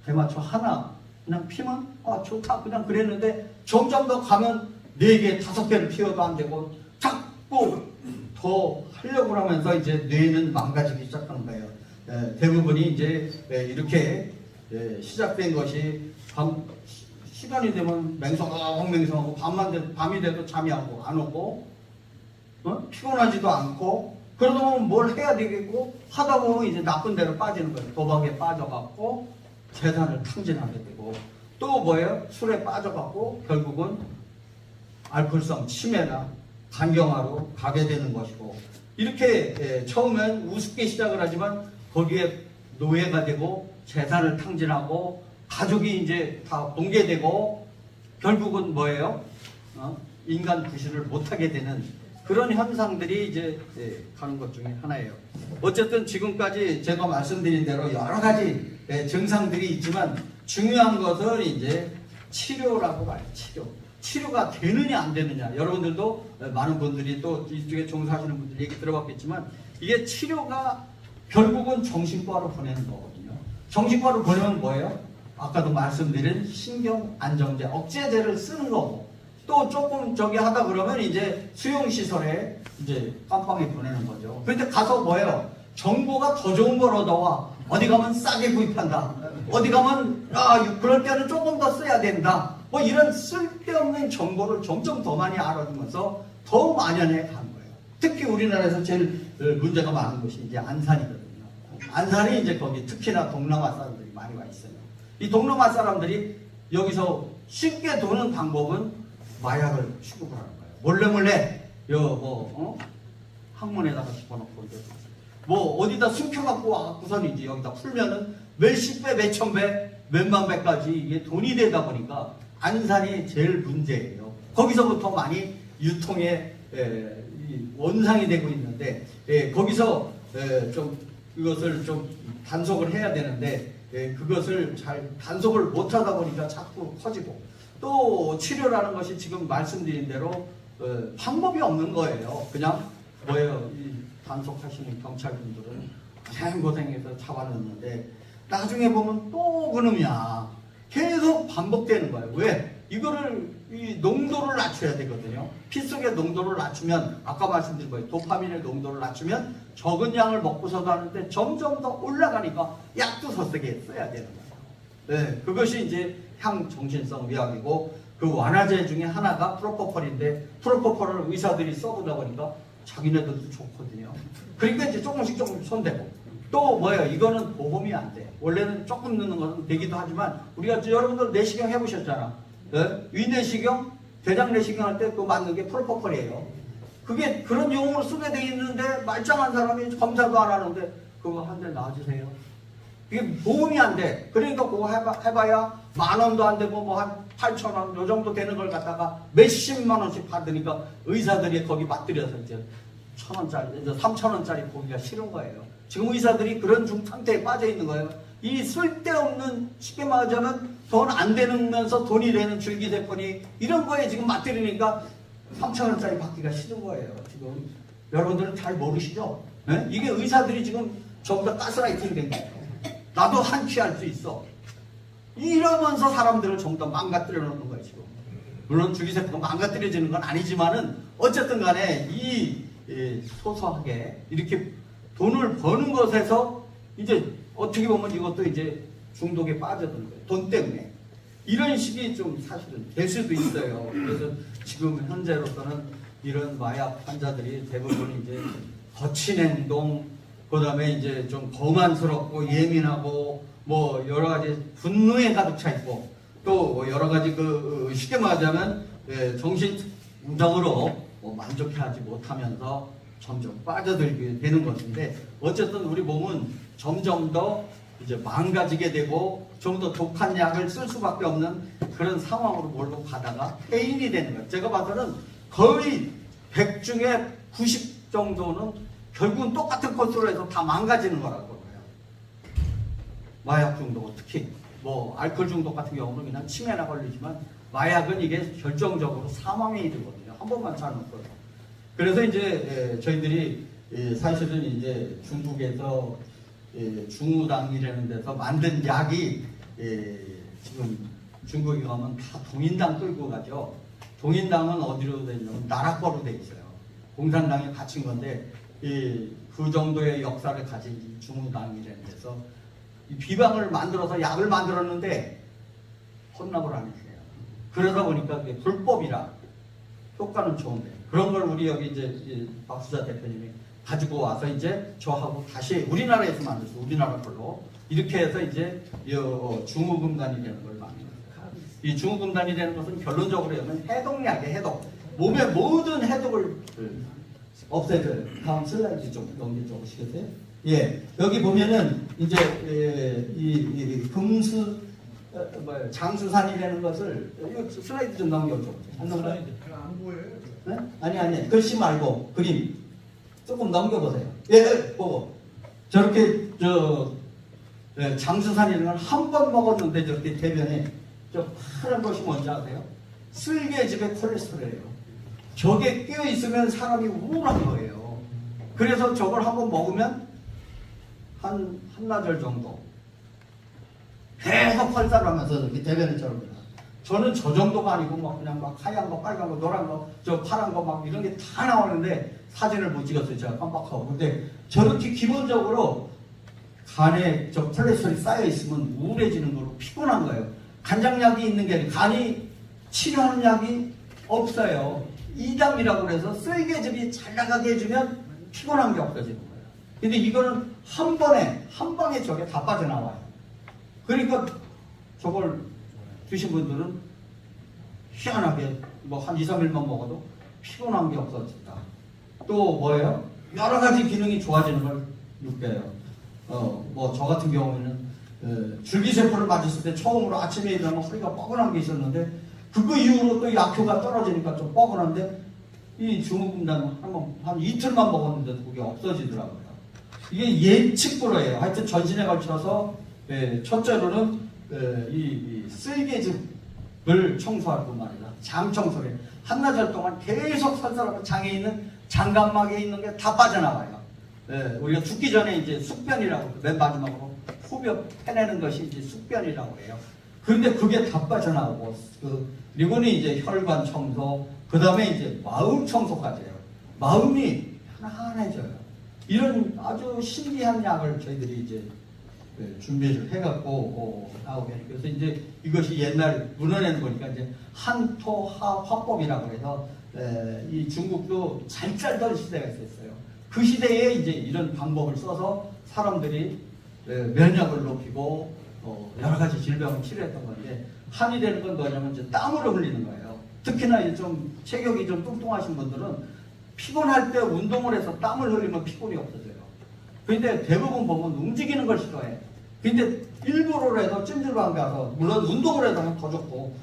대마초 하나 그냥 피면 좋다 그냥 그랬는데 점점 더 가면 4개, 5개를 피워도 안 되고 자꾸 더 하려고 하면서 이제 뇌는 망가지기 시작하는 거예요. 대부분이 이제 이렇게 시작된 것이 시간이 되면 맹성하고 밤이 돼도 잠이 안 오고 피곤하지도 않고 그러다 보면 뭘 해야 되겠고 하다 보면 이제 나쁜 데로 빠지는 거예요. 도박에 빠져갖고 재산을 탕진하게 되고 또 뭐예요? 술에 빠져갖고 결국은 알코올성 치매나 간경화로 가게 되는 것이고 이렇게 처음엔 우습게 시작을 하지만 거기에 노예가 되고 재산을 탕진하고 가족이 이제 다 붕괴되고 결국은 뭐예요? 인간 구실을 못하게 되는 그런 현상들이 이제 가는 것 중에 하나예요. 어쨌든 지금까지 제가 말씀드린 대로 여러 가지 증상들이 있지만 중요한 것은 이제 치료라고 봐요. 치료가 되느냐 안 되느냐. 여러분들도 많은 분들이 또 이쪽에 종사하시는 분들 얘기 들어봤겠지만 이게 치료가 결국은 정신과로 보내는 거거든요. 정신과로 보내면 뭐예요? 아까도 말씀드린 신경 안정제, 억제제를 쓰는 거고 또 조금 저기 하다 그러면 이제 수용시설에 이제 깜빵에 보내는 거죠. 그런데 가서 뭐예요? 정보가 더 좋은 걸 얻어와. 어디 가면 싸게 구입한다. 어디 가면 그럴 때는 조금 더 써야 된다. 뭐 이런 쓸데없는 정보를 점점 더 많이 알아주면서 더 만연해 간 거예요. 특히 우리나라에서 제일 문제가 많은 곳이 이제 안산이거든요. 안산이 이제 거기 특히나 동남아 사람들이 많이 와 있어요. 이 동남아 사람들이 여기서 쉽게 도는 방법은 마약을 취급을 하는 거예요. 몰래 항문에다가 집어넣고 뭐 어디다 숨겨갖고 와갖고선 이제 여기다 풀면은 몇십 배, 몇천 배, 몇만 배까지 이게 돈이 되다 보니까 안산이 제일 문제예요. 거기서부터 많이 유통의 원상이 되고 있는데 거기서 좀 이것을 좀 단속을 해야 되는데 그것을 잘 단속을 못하다 보니까 자꾸 커지고 또 치료라는 것이 지금 말씀드린 대로 방법이 없는 거예요. 그냥 뭐예요? 이 단속하시는 경찰분들은 고생해서 잡아넣는데 나중에 보면 또 그놈이야. 계속 반복되는 거예요. 왜? 이거를 이 농도를 낮춰야 되거든요. 피 속의 농도를 낮추면 아까 말씀드린 거예요. 도파민의 농도를 낮추면 적은 양을 먹고서도 하는데 점점 더 올라가니까 약도 더 세게 써야 되는 거예요. 네, 그것이 이제 향정신성 위약이고 그 완화제 중에 하나가 프로포폴인데 프로포폴을 의사들이 써보다 보니까 자기네들도 좋거든요. 그러니까 이제 조금씩 손대고 또 뭐예요? 이거는 보험이 안 돼. 원래는 조금 넣는 것은 되기도 하지만 우리가 여러분들 내시경 해보셨잖아. 네? 위내시경, 대장내시경 할 때 그 맞는 게 프로포폴이에요. 그게 그런 용어로 쓰게 돼 있는데 말짱한 사람이 검사도 안 하는데 그거 한 대 놔주세요. 이게 보험이 안 돼. 그러니까 그거 해봐야 10,000원도 안 되고 뭐 한 8,000원 요 정도 되는 걸 갖다가 몇십만 원씩 받으니까 의사들이 거기 맞들여서 이제 1,000원짜리, 이제 3,000원짜리 보기가 싫은 거예요. 지금 의사들이 그런 상태에 빠져 있는 거예요. 이 쓸데없는 쉽게 말하자면 돈 안 되면서 돈이 되는 줄기세포니 이런 거에 지금 맞들이니까 3,000원짜리 받기가 싫은 거예요. 지금 여러분들은 잘 모르시죠? 네? 이게 의사들이 지금 전부 다 가스라이팅 된 거예요. 나도 한취할 수 있어. 이러면서 사람들을 전부 다 망가뜨려 놓는 거예요, 지금. 물론 줄기세포가 망가뜨려지는 건 아니지만은 어쨌든 간에 이 소소하게 이렇게 돈을 버는 것에서 이제 어떻게 보면 이것도 이제 중독에 빠져드는 거예요. 돈 때문에. 이런 식이 좀 사실은 될 수도 있어요. 그래서 지금 현재로서는 이런 마약 환자들이 대부분 이제 거친 행동, 그 다음에 이제 좀 거만스럽고 예민하고 뭐 여러 가지 분노에 가득 차 있고 또 여러 가지 쉽게 말하자면 정신적으로 만족해하지 못하면서 점점 빠져들게 되는 것인데 어쨌든 우리 몸은 점점 더 이제 망가지게 되고 좀 더 독한 약을 쓸 수밖에 없는 그런 상황으로 몰고 가다가 폐인이 되는 거예요. 제가 봐서는 거의 100 중에 90 정도는 결국은 똑같은 코스로 해서 다 망가지는 거라고 봐요. 마약 중독 특히 뭐 알코올 중독 같은 경우는 그냥 치매나 걸리지만 마약은 이게 결정적으로 사망에 이르거든요. 한 번만 잘못해서. 그래서 이제 저희들이 사실은 이제 중국에서 중우당이라는 데서 만든 약이 지금 중국에 가면 다 동인당 끌고 가죠. 동인당은 어디로 돼 있냐면 나락거로 돼 있어요. 공산당이 갇힌 건데 그 정도의 역사를 가진 이 중우당이라는 데서 이 비방을 만들어서 약을 만들었는데 헌납을 안 했어요. 그러다 보니까 그게 불법이라 효과는 좋은데 그런 걸 우리 여기 이제 박수자 대표님이 가지고 와서 이제 저하고 다시 우리나라에서 만들었어요. 우리나라 걸로 이렇게 해서 이제 중후금단이라는 걸 만들었어요. 이 중후금단이라는 것은 결론적으로 하면 해독약이에요. 해독. 몸의 모든 해독을 없애줘요. 다음 슬라이드 좀 넘겨주시겠어요? 예, 여기 보면은 이제 이 금수 장수산이라는 것을 슬라이드 좀 넘겨줘. 안 넘겨요? 안 보여요? 네? 아니 글씨 말고 그림 조금 넘겨보세요. 예, 보고 저렇게 장수산이라는 걸 한 번 먹었는데 저렇게 대변에 저 파란 것이 뭔지 아세요? 쓸개즙의 콜레스테롤이에요. 저게 끼어 있으면 사람이 우울한 거예요. 그래서 저걸 한번 먹으면 한나절 정도 계속 활사를 하면서 이렇게 대변을 저럽니다. 저는 저 정도가 아니고 막 그냥 막 하얀 거, 빨간 거, 노란 거, 저 파란 거 막 이런 게 다 나오는데 사진을 못 찍었어요. 제가 깜빡하고. 근데 저렇게 기본적으로 간에 저 콜레스테롤이 쌓여 있으면 우울해지는 거로 피곤한 거예요. 간장약이 있는 게 아니라 간이 치료하는 약이 없어요. 이담이라고 그래서 쓸개즙이 잘 나가게 해주면 피곤한 게 없어지는 거예요. 근데 이거는 한 번에, 한 방에 저게 다 빠져나와요. 그러니까 저걸 드신 분들은 희한하게 뭐 한 2, 3일만 먹어도 피곤한 게 없어졌다. 또 뭐예요? 여러 가지 기능이 좋아지는 걸 느껴요. 뭐 저 같은 경우에는 줄기세포를 맞았을 때 처음으로 아침에 일어나면 허리가 뻐근한 게 있었는데 그거 이후로 또 약효가 떨어지니까 좀 뻐근한데 이 중후금단 한 이틀만 먹었는데도 그게 없어지더라고요. 이게 예측 불허예요. 하여튼 전신에 걸쳐서 첫째로는 이 쓸개즙을 청소할 뿐만 아니라 장 청소를 한나절 동안 계속 설사하고 장에 있는 장간막에 있는 게 다 빠져나와요. 우리가 죽기 전에 이제 숙변이라고 맨 마지막으로 후벼 패내는 것이 이제 숙변이라고 해요. 그런데 그게 다 빠져나오고 그리고는 이제 혈관 청소, 그 다음에 이제 마음 청소까지 해요. 마음이 편안해져요. 이런 아주 신기한 약을 저희들이 이제 준비를 해갖고 나오게 해요. 그래서 이제 이것이 옛날 문헌에는 보니까 이제 한토하화법이라고 해서 이 중국도 잘 살던 시대가 있었어요. 그 시대에 이제 이런 방법을 써서 사람들이 면역을 높이고 여러 가지 질병을 치료했던 건데 한이 되는 건 뭐냐면 이제 땀으로 흘리는 거예요. 특히나 좀 체격이 좀 뚱뚱하신 분들은 피곤할 때 운동을 해서 땀을 흘리면 피곤이 없어져요. 근데 대부분 보면 움직이는 걸 싫어해. 근데 일부러라도 찜질방 가서 물론 운동을 해서 더 좋고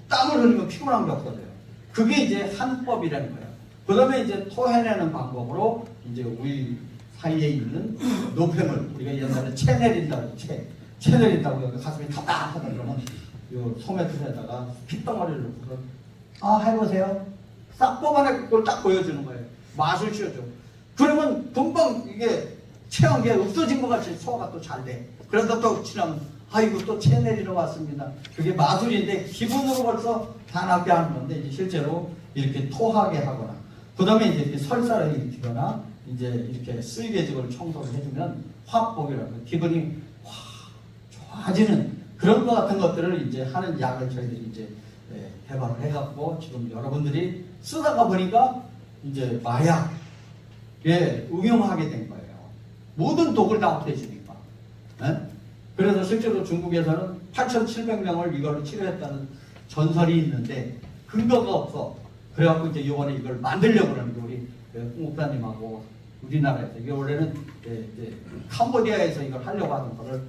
땀을 흘리면 피곤한 게 없어져요. 그게 이제 한법이라는 거예요. 그 다음에 이제 토해내는 방법으로 이제 우리 사이에 있는 노폐물, 우리가 옛날에 체 내린다고, 체 내린다고 여기 가슴이 답답하다 그러면 요 소매줄에다가 핏덩어리를 넣고 해보세요. 싹 뽑아내 그걸 딱 보여주는 거예요. 맛을 씌워줘. 그러면 금방 이게 체한 게 없어진 것 같이 소화가 또 잘 돼. 그러다 또 지나면 아이고 또 체 내리러 왔습니다. 그게 마술인데 기분으로 벌써 다 낫게 하는 건데 이제 실제로 이렇게 토하게 하거나 그 다음에 이제 이렇게 설사를 일으키거나 이제 이렇게 쓸개즙을 청소를 해주면 화복이라고 기분이 확 좋아지는 그런 것 같은 것들을 이제 하는 약을 저희들이 이제 개발을 해갖고 지금 여러분들이 쓰다가 보니까 이제 마약에 응용하게 된 거예요. 모든 독을 다 없애주니까. 그래서 실제로 중국에서는 8,700명을 이걸로 치료했다는 전설이 있는데 근거가 없어. 그래갖고 이제 이번에 이걸 만들려고 그러는데 우리 홍 목사님하고 우리나라에서 이게 원래는 이제 캄보디아에서 이걸 하려고 하는 거를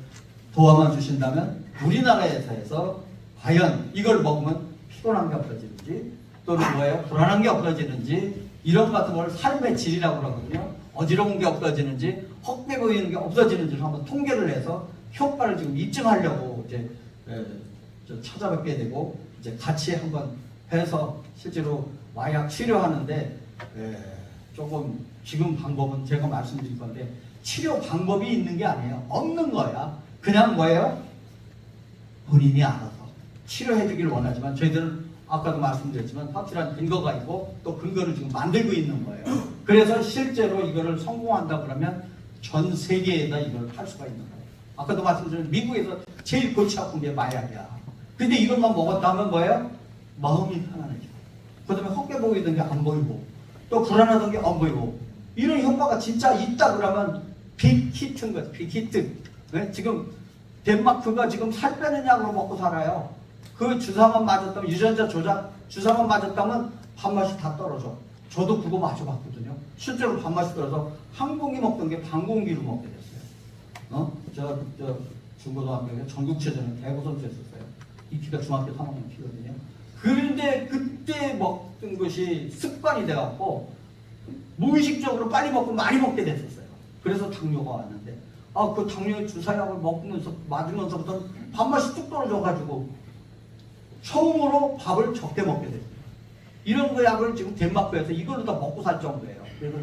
도와만 주신다면 우리나라에서 해서 과연 이걸 먹으면 피곤한 게 없어지는지 또는 뭐예요? 불안한 게 없어지는지 이런 같은 걸 삶의 질이라고 그러거든요. 어지러운 게 없어지는지 헛게 보이는 게 없어지는지를 한번 통계를 해서 효과를 지금 입증하려고 이제 찾아뵙게 되고 이제 같이 한번 해서 실제로 마약 치료하는데 조금 지금 방법은 제가 말씀드릴 건데 치료 방법이 있는 게 아니에요. 없는 거야. 그냥 뭐예요? 본인이 알아서 치료해 주기를 원하지만 저희들은 아까도 말씀드렸지만 확실한 근거가 있고 또 근거를 지금 만들고 있는 거예요. 그래서 실제로 이거를 성공한다 그러면 전 세계에다 이걸 할 수가 있는 거예요. 아까도 말씀드린 미국에서 제일 골치 아픈 게 마약이야. 근데 이것만 먹었다 하면 뭐예요? 마음이 편안해져. 그 다음에 헛게 보이던 게 안 보이고 또 불안하던 게 안 보이고 이런 효과가 진짜 있다 그러면 빅히트인 거죠. 빅히트. 네? 지금 덴마크가 지금 살 빼는 약으로 먹고 살아요. 그 주사만 맞았다면 유전자 조작 주사만 맞았다면 밥맛이 다 떨어져. 저도 그거 맞아봤거든요. 실제로 밥맛이 떨어져 한 공기 먹던 게 반 공기로 먹게 됐어요. 제가 중고등학교에 전국체전을 대구 선수였었어요. 이 키가 중학교 3학년 키거든요. 그런데 그때 먹던 것이 습관이 돼갖고 무의식적으로 빨리 먹고 많이 먹게 됐었어요. 그래서 당뇨가 왔는데 그 당뇨 주사약을 먹으면서 맞으면서부터 밥맛이 뚝 떨어져가지고 처음으로 밥을 적게 먹게 됐어요. 이런 거 약을 지금 덴마크에서 이걸로 다 먹고 살 정도예요. 그래서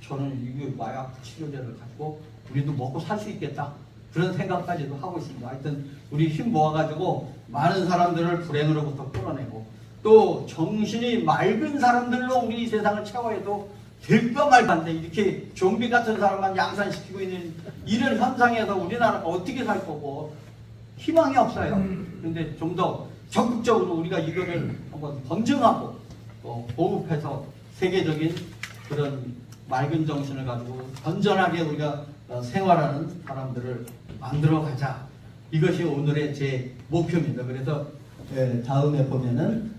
저는 이게 마약 치료제를 가지고 우리도 먹고 살 수 있겠다. 그런 생각까지도 하고 있습니다. 하여튼 우리 힘 모아가지고 많은 사람들을 불행으로부터 끌어내고 또 정신이 맑은 사람들로 우리 이 세상을 채워해도 될까 말까 한데 이렇게 좀비 같은 사람만 양산시키고 있는 이런 현상에서 우리나라가 어떻게 살 거고 희망이 없어요. 그런데 좀 더 적극적으로 우리가 이거를 한번 검증하고 보급해서 세계적인 그런 맑은 정신을 가지고 건전하게 우리가 생활하는 사람들을 만들어 가자. 이것이 오늘의 제 목표입니다. 그래서 다음에 보면은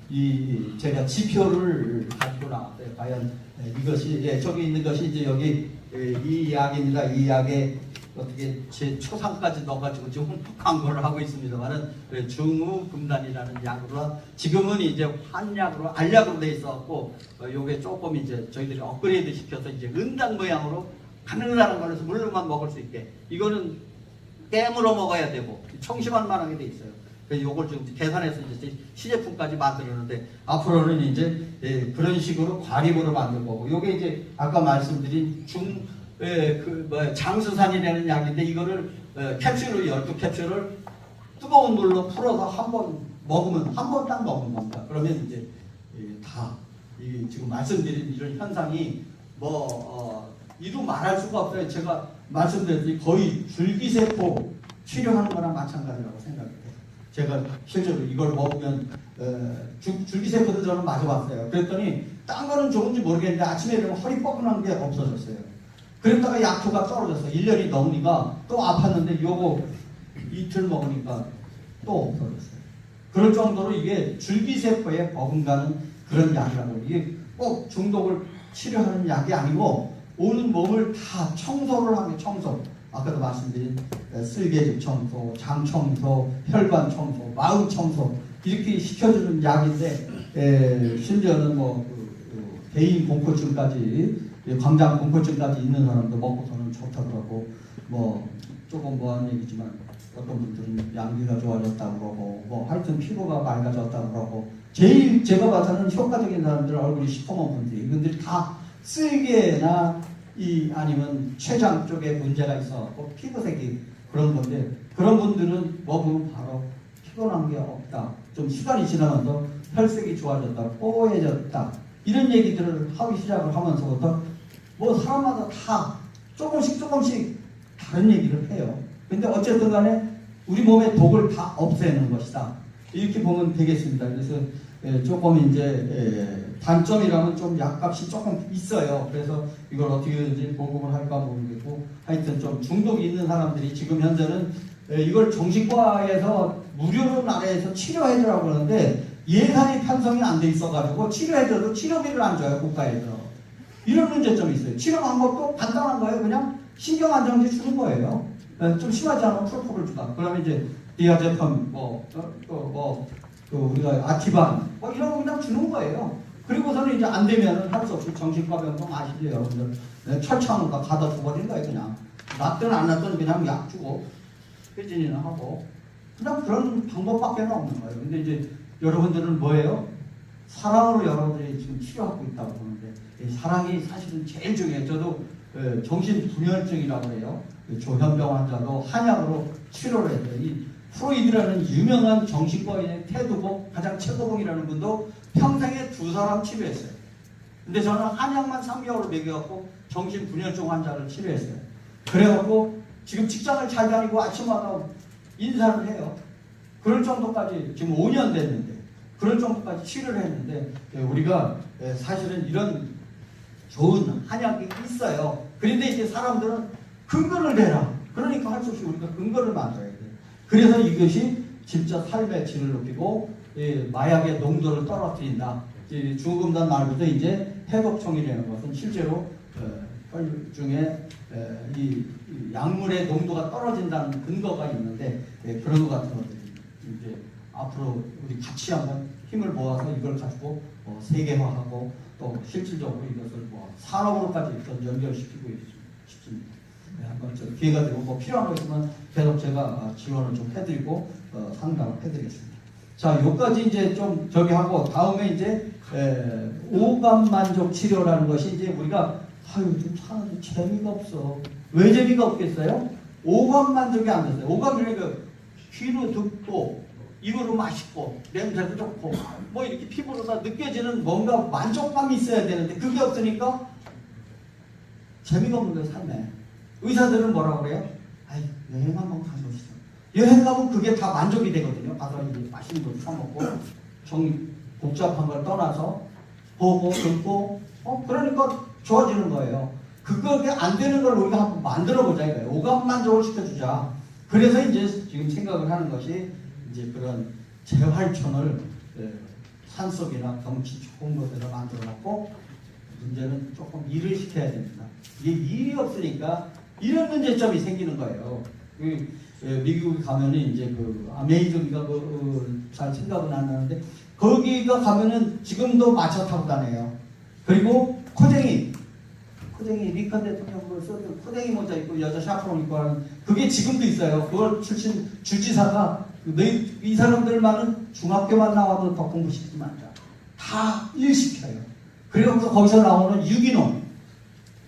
제가 지표를 가지고 나왔어요. 과연 이것이 저기 있는 것이 이제 여기 이 약입니다. 이 약에 어떻게 제 초상까지 넣어가지고 지금 광고를 하고 있습니다만은 중후금단이라는 약으로 지금은 이제 한약으로 알약으로 돼 있어갖고 요게 조금 이제 저희들이 업그레이드 시켜서 이제 은당 모양으로 가능한 거라서 물로만 먹을 수 있게 이거는 깨물어 먹어야 되고 청심환 만하게 돼 있어요. 그래서 요걸 지금 계산해서 이제 시제품까지 만들었는데 앞으로는 이제 그런 식으로 과립으로 만들 거고 요게 이제 아까 말씀드린 장수산이라는 약인데 이거를 캡슐로 12캡슐을 뜨거운 물로 풀어서 한 번 먹으면 한 번 딱 먹는 겁니다. 그러면 이제 지금 말씀드린 이런 현상이 이루 말할 수가 없어요. 제가 말씀드렸듯이 거의 줄기세포 치료하는 거랑 마찬가지라고 생각해요. 제가 실제로 이걸 먹으면 줄기세포도 저는 맞아봤어요. 그랬더니 딴 거는 좋은지 모르겠는데 아침에 일어나면 허리 뻐근한 게 없어졌어요. 그랬다가 약효가 떨어졌어. 1년이 넘으니까 또 아팠는데 요거 이틀 먹으니까 또 없어졌어요. 그럴 정도로 이게 줄기세포에 버금가는 그런 약이라고. 이게 꼭 중독을 치료하는 약이 아니고 온 몸을 다 청소를 하는 청소. 아까도 말씀드린 쓸개즙 청소, 장 청소, 혈관 청소, 마음 청소 이렇게 시켜주는 약인데 심지어는 개인 공포증까지 광장 공포증까지 있는 사람도 먹고서는 좋다 그러고 조금 뭐한 얘기지만 어떤 분들은 양기가 좋아졌다고 그러고 하여튼 피부가 맑아졌다고 그러고 제일 제가 봐서는 효과적인 사람들 얼굴이 시커먼 분들이 이분들이 다 쓸개나 아니면 췌장 쪽에 문제가 있어 피부색이 그런 건데 그런 분들은 먹으면 바로 피곤한 게 없다. 좀 시간이 지나면서 혈색이 좋아졌다. 뽀얘졌다. 이런 얘기들을 하기 시작을 하면서부터 사람마다 다 조금씩 다른 얘기를 해요. 근데 어쨌든 간에 우리 몸의 독을 다 없애는 것이다. 이렇게 보면 되겠습니다. 그래서 조금 이제 단점이라면 좀 약값이 조금 있어요. 그래서 이걸 어떻게든지 보급을 할까 모르겠고 하여튼 좀 중독이 있는 사람들이 지금 현재는 이걸 정신과에서 무료로 나라에서 치료해주라고 그러는데 예산이 편성이 안 돼 있어가지고 치료해줘도 치료비를 안 줘요. 국가에서. 이런 문제점이 있어요. 치료 방법도 간단한 거예요. 그냥 신경안정제 주는 거예요. 좀 심하지 않으면 프로포를 주다. 그러면 이제 디아제팜 우리가 아티반 이런 거 그냥 주는 거예요. 그리고서는 이제 안 되면은 할 수 없이 정신과 병동 아시죠 여러분들. 철창으로 가다 줘버리는 거예요. 그냥 낫든 안 낫든 그냥 약 주고 회진이나 하고 그냥 그런 방법밖에 없는 거예요. 근데 이제 여러분들은 뭐예요? 사랑으로 여러분들이 지금 치료하고 있다고 보는데 사랑이 사실은 제일 중요해요. 저도 정신분열증이라고 해요. 조현병 환자도 한약으로 치료를 했어요. 이 프로이드라는 유명한 정신과인의 테드복 가장 최고봉이라는 분도 평생에 2사람 치료했어요. 근데 저는 한약만 3개월을 먹여갖고 정신분열증 환자를 치료했어요. 그래갖고 지금 직장을 잘 다니고 아침마다 인사를 해요. 그럴 정도까지 지금 5년 됐는데 그럴 정도까지 치료를 했는데 우리가 사실은 이런 좋은 한약이 있어요. 그런데 이제 사람들은 근거를 대라. 그러니까 할 수 없이 우리가 근거를 만들어야 돼요. 그래서 이것이 진짜 삶의 질을 높이고 마약의 농도를 떨어뜨린다. 중국음단 말고도 이제 해독총이라는 것은 실제로 혈 중에 이 약물의 농도가 떨어진다는 근거가 있는데 그런 것 같은 것들이 이제 앞으로 우리 같이 한번 힘을 모아서 이걸 가지고 세계화하고 또 실질적으로 이것을 산업으로까지 연결시키고 싶습니다. 한번 기회가 되고 필요한 거 있으면 계속 제가 지원을 좀 해드리고 상담을 해드리겠습니다. 자, 여기까지 이제 좀 저기 하고 다음에 이제 오감 만족 치료라는 것이 이제 우리가 좀 사는데 재미가 없어. 왜 재미가 없겠어요? 오감 만족이 안 됐어요. 오감 그러니까 귀로 듣고 입으로 맛있고 냄새도 좋고 뭐 이렇게 피부로 다 느껴지는 뭔가 만족감이 있어야 되는데 그게 없으니까 재미가 없는 거예요, 삶에. 의사들은 뭐라고 그래요? 아이, 여행 한번 가보시죠. 여행 가면 그게 다 만족이 되거든요. 가서 이제 맛있는 거 사먹고 복잡한 걸 떠나서 보고 듣고 그러니까 좋아지는 거예요. 그게 안 되는 걸 우리가 한번 만들어 보자 이거예요. 오감 만족을 시켜주자. 그래서 이제 지금 생각을 하는 것이 이제 그런 재활촌을 산속이나 경치 좋은 곳에서 만들어 놓고 문제는 조금 일을 시켜야 됩니다. 이게 일이 없으니까 이런 문제점이 생기는 거예요. 미국에 가면은 이제 아메이저기가 잘 생각은 안 나는데 거기가 가면은 지금도 마차 타고 다녀요. 그리고 코댕이 리컨 대통령으로 써도 코댕이 모자 입고 여자 샤프론 입고 하는 그게 지금도 있어요. 그걸 출신 주지사가 이 사람들만은 중학교만 나와도 더 공부시키지 말자. 다 일시켜요. 그리고 거기서 나오는 유기농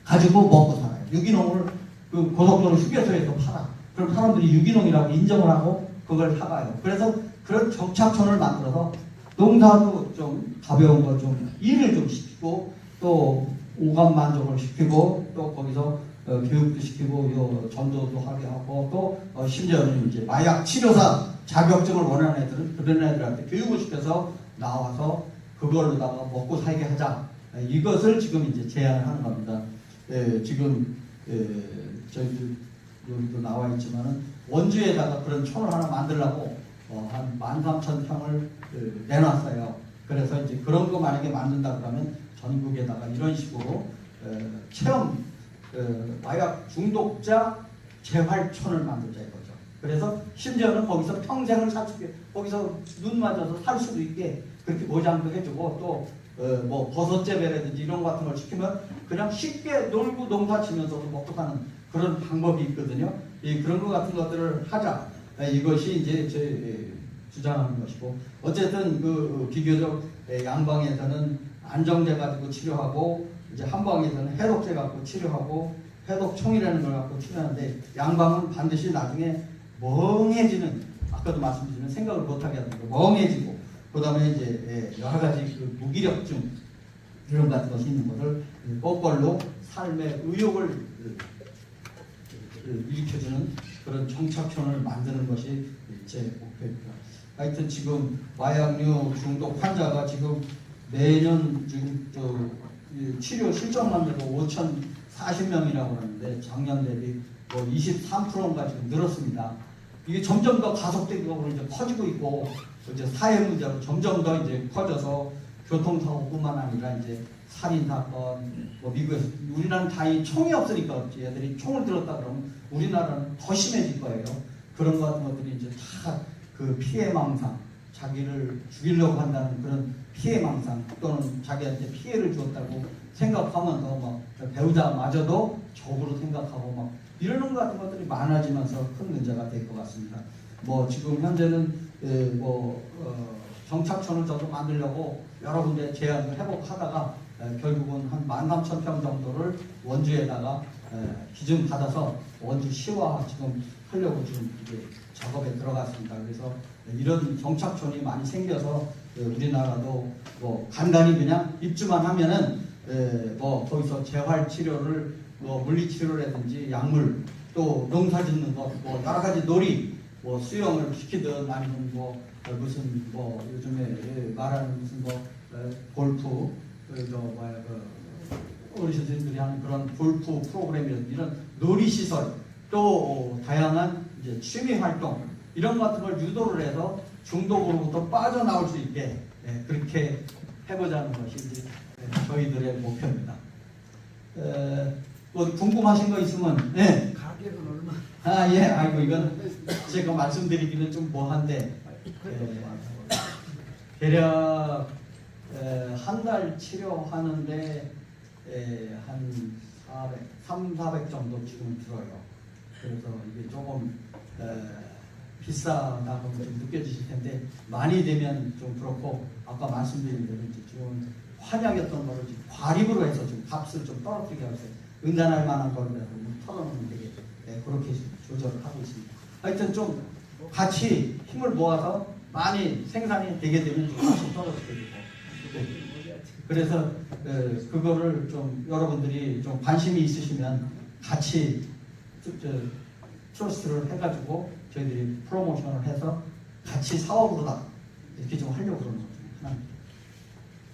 가지고 먹고 살아요. 유기농을 고속도로 휴게소에서 팔아. 그럼 사람들이 유기농이라고 인정을 하고 그걸 사가요. 그래서 그런 정착촌을 만들어서 농사도 좀 가벼운 거 좀 일을 좀 시키고 또 오감 만족을 시키고 또 거기서 교육도 시키고 전도도 하게 하고 또 심지어는 이제 마약 치료사 자격증을 원하는 애들은 그런 애들한테 교육을 시켜서 나와서 그걸로다가 먹고 살게 하자. 이것을 지금 이제 제안을 하는 겁니다. 지금 저희들 여기도 나와 있지만은 원주에다가 그런 촌을 하나 만들려고 한 13,000평을 내놨어요. 그래서 이제 그런 거 만약에 만든다 그러면 전국에다가 이런 식으로 체험 마약 중독자 재활촌을 만들자 이거죠. 그래서 심지어는 거기서 평생을 살 수 있게 거기서 눈 맞아서 살 수도 있게 그렇게 보장도 해주고 또 뭐 버섯재배라든지 이런 거 같은 걸 시키면 그냥 쉽게 놀고 농사 지면서도 먹고 사는 그런 방법이 있거든요. 그런 거 같은 것들을 하자. 이것이 이제 제 주장하는 것이고 어쨌든 비교적 양방에서는 안정제 가지고 치료하고 이제 한방에서는 해독제 갖고 치료하고 해독총이라는 걸 갖고 치료하는데 양방은 반드시 나중에 멍해지는 아까도 말씀드린 생각을 못하게 하는 거 멍해지고 그 다음에 이제 여러 가지 무기력증 이런 같은 것이 있는 것을 거꾸로 삶의 의욕을 일으켜주는 그런 정착촌을 만드는 것이 제 목표입니다. 하여튼 지금 마약류 중독 환자가 지금 매년 지금 치료 실적만 해도 5,040명이라고 하는데 작년 대비 뭐 23%가 지금 늘었습니다. 이게 점점 더 가속되고 이제 커지고 있고 이제 사회 문제로 점점 더 이제 커져서 교통사고뿐만 아니라 이제 살인 사건, 뭐 미국에서 우리나라는 다행히 총이 없으니까 없지. 애들이 총을 들었다 그러면 우리나라는 더 심해질 거예요. 그런 것 같은 것들이 이제 다 그 피해망상, 자기를 죽이려고 한다는 그런 피해망상 또는 자기한테 피해를 주었다고 생각하면서 막 배우자마저도 적으로 생각하고 막 이러는 것 같은 것들이 많아지면서 큰 문제가 될 것 같습니다. 뭐 지금 현재는 정착촌을 저도 만들려고 여러 군데 제안을 해보고 하다가 결국은 한 13,000평 정도를 원주에다가 기준 받아서 원주시와 지금 하려고 지금 이제 작업에 들어갔습니다. 그래서 이런 정착촌이 많이 생겨서 우리나라도 뭐 간단히 그냥 입주만 하면은 뭐 거기서 재활 치료를 뭐 물리 치료라든지 약물 또 농사 짓는 것 뭐 여러 가지 놀이 뭐 수영을 시키든 아니면 뭐 무슨 뭐 요즘에 말하는 무슨 뭐 골프 어르신들이 하는 그런 골프 프로그램이라든지 이런 놀이 시설 또 다양한 이제 취미 활동 이런 것 같은 걸 유도를 해서 중독으로부터 빠져나올 수 있게 그렇게 해보자는 것이 이제 저희들의 목표입니다. 뭐 궁금하신 거 있으면 가격은 얼마? 예, 아이고 이건 제가 말씀드리기는 좀 뭐한데 대략 한 달 치료하는데 한 300 정도 지금 들어요. 그래서 이게 조금 비싸다고 좀 느껴지실 텐데 많이 되면 좀 그렇고 아까 말씀드린 대로 이제 좀 환약이었던 거를 지금 과립으로 해서 좀 값을 좀 떨어뜨리게 하고 있어요. 응단할 만한 거를 털어놓으면 되게 그렇게 조절을 하고 있습니다. 하여튼 좀 같이 힘을 모아서 많이 생산이 되게 되면 좀 값이 떨어지게 되고 그래서 그거를 좀 여러분들이 좀 관심이 있으시면 같이 트러스트를 해가지고 저희들이 프로모션을 해서 같이 사업으로 다 이렇게 좀 하려고 그러는 거죠. 하나입니다.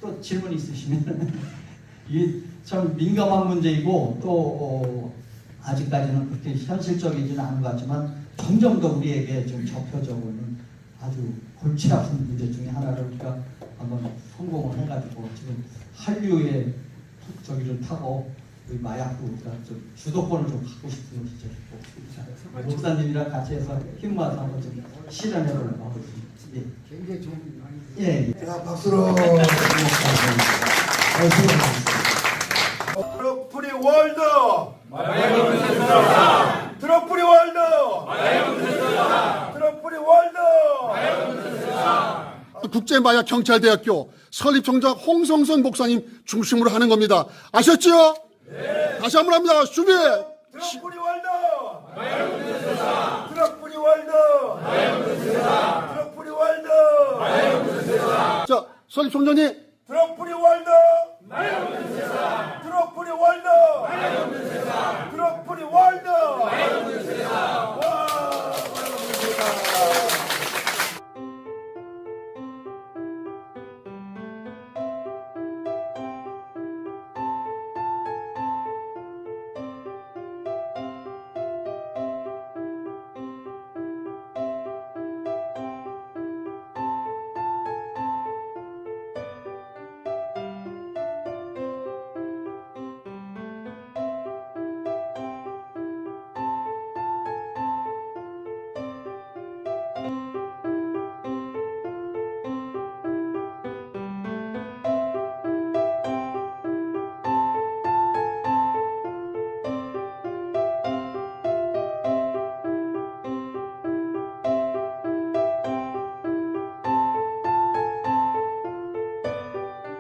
또 질문 있으시면 이게 참 민감한 문제이고 또 아직까지는 그렇게 현실적이지는 않은 것 같지만 점점 더 우리에게 좀 접혀져오는 아주 골치 아픈 문제 중에 하나를 우리가 한번 성공을 해가지고 지금 한류의 저기를 타고 우리 마약도 우리가 좀 주도권을 좀 갖고 싶은 진짜 있고 목사님이랑 같이 해서 힘 모아서 한번 좀 실현해보려고 하고 있습니다. 예. 굉장히 좋은 많이. 예. 자, 박수로. 트럭프리 월드! 트럭프리 월드! 트럭프리 월드! 국제마약경찰대학교 설립총장 홍성선 목사님 중심으로 하는 겁니다. 아셨죠? 네. 다시 한번 합니다. 준비! 트럭프리 월드! 트럭프리 월드! 트럭프리 월드! 자, 설립총장님 트럭프리 월드!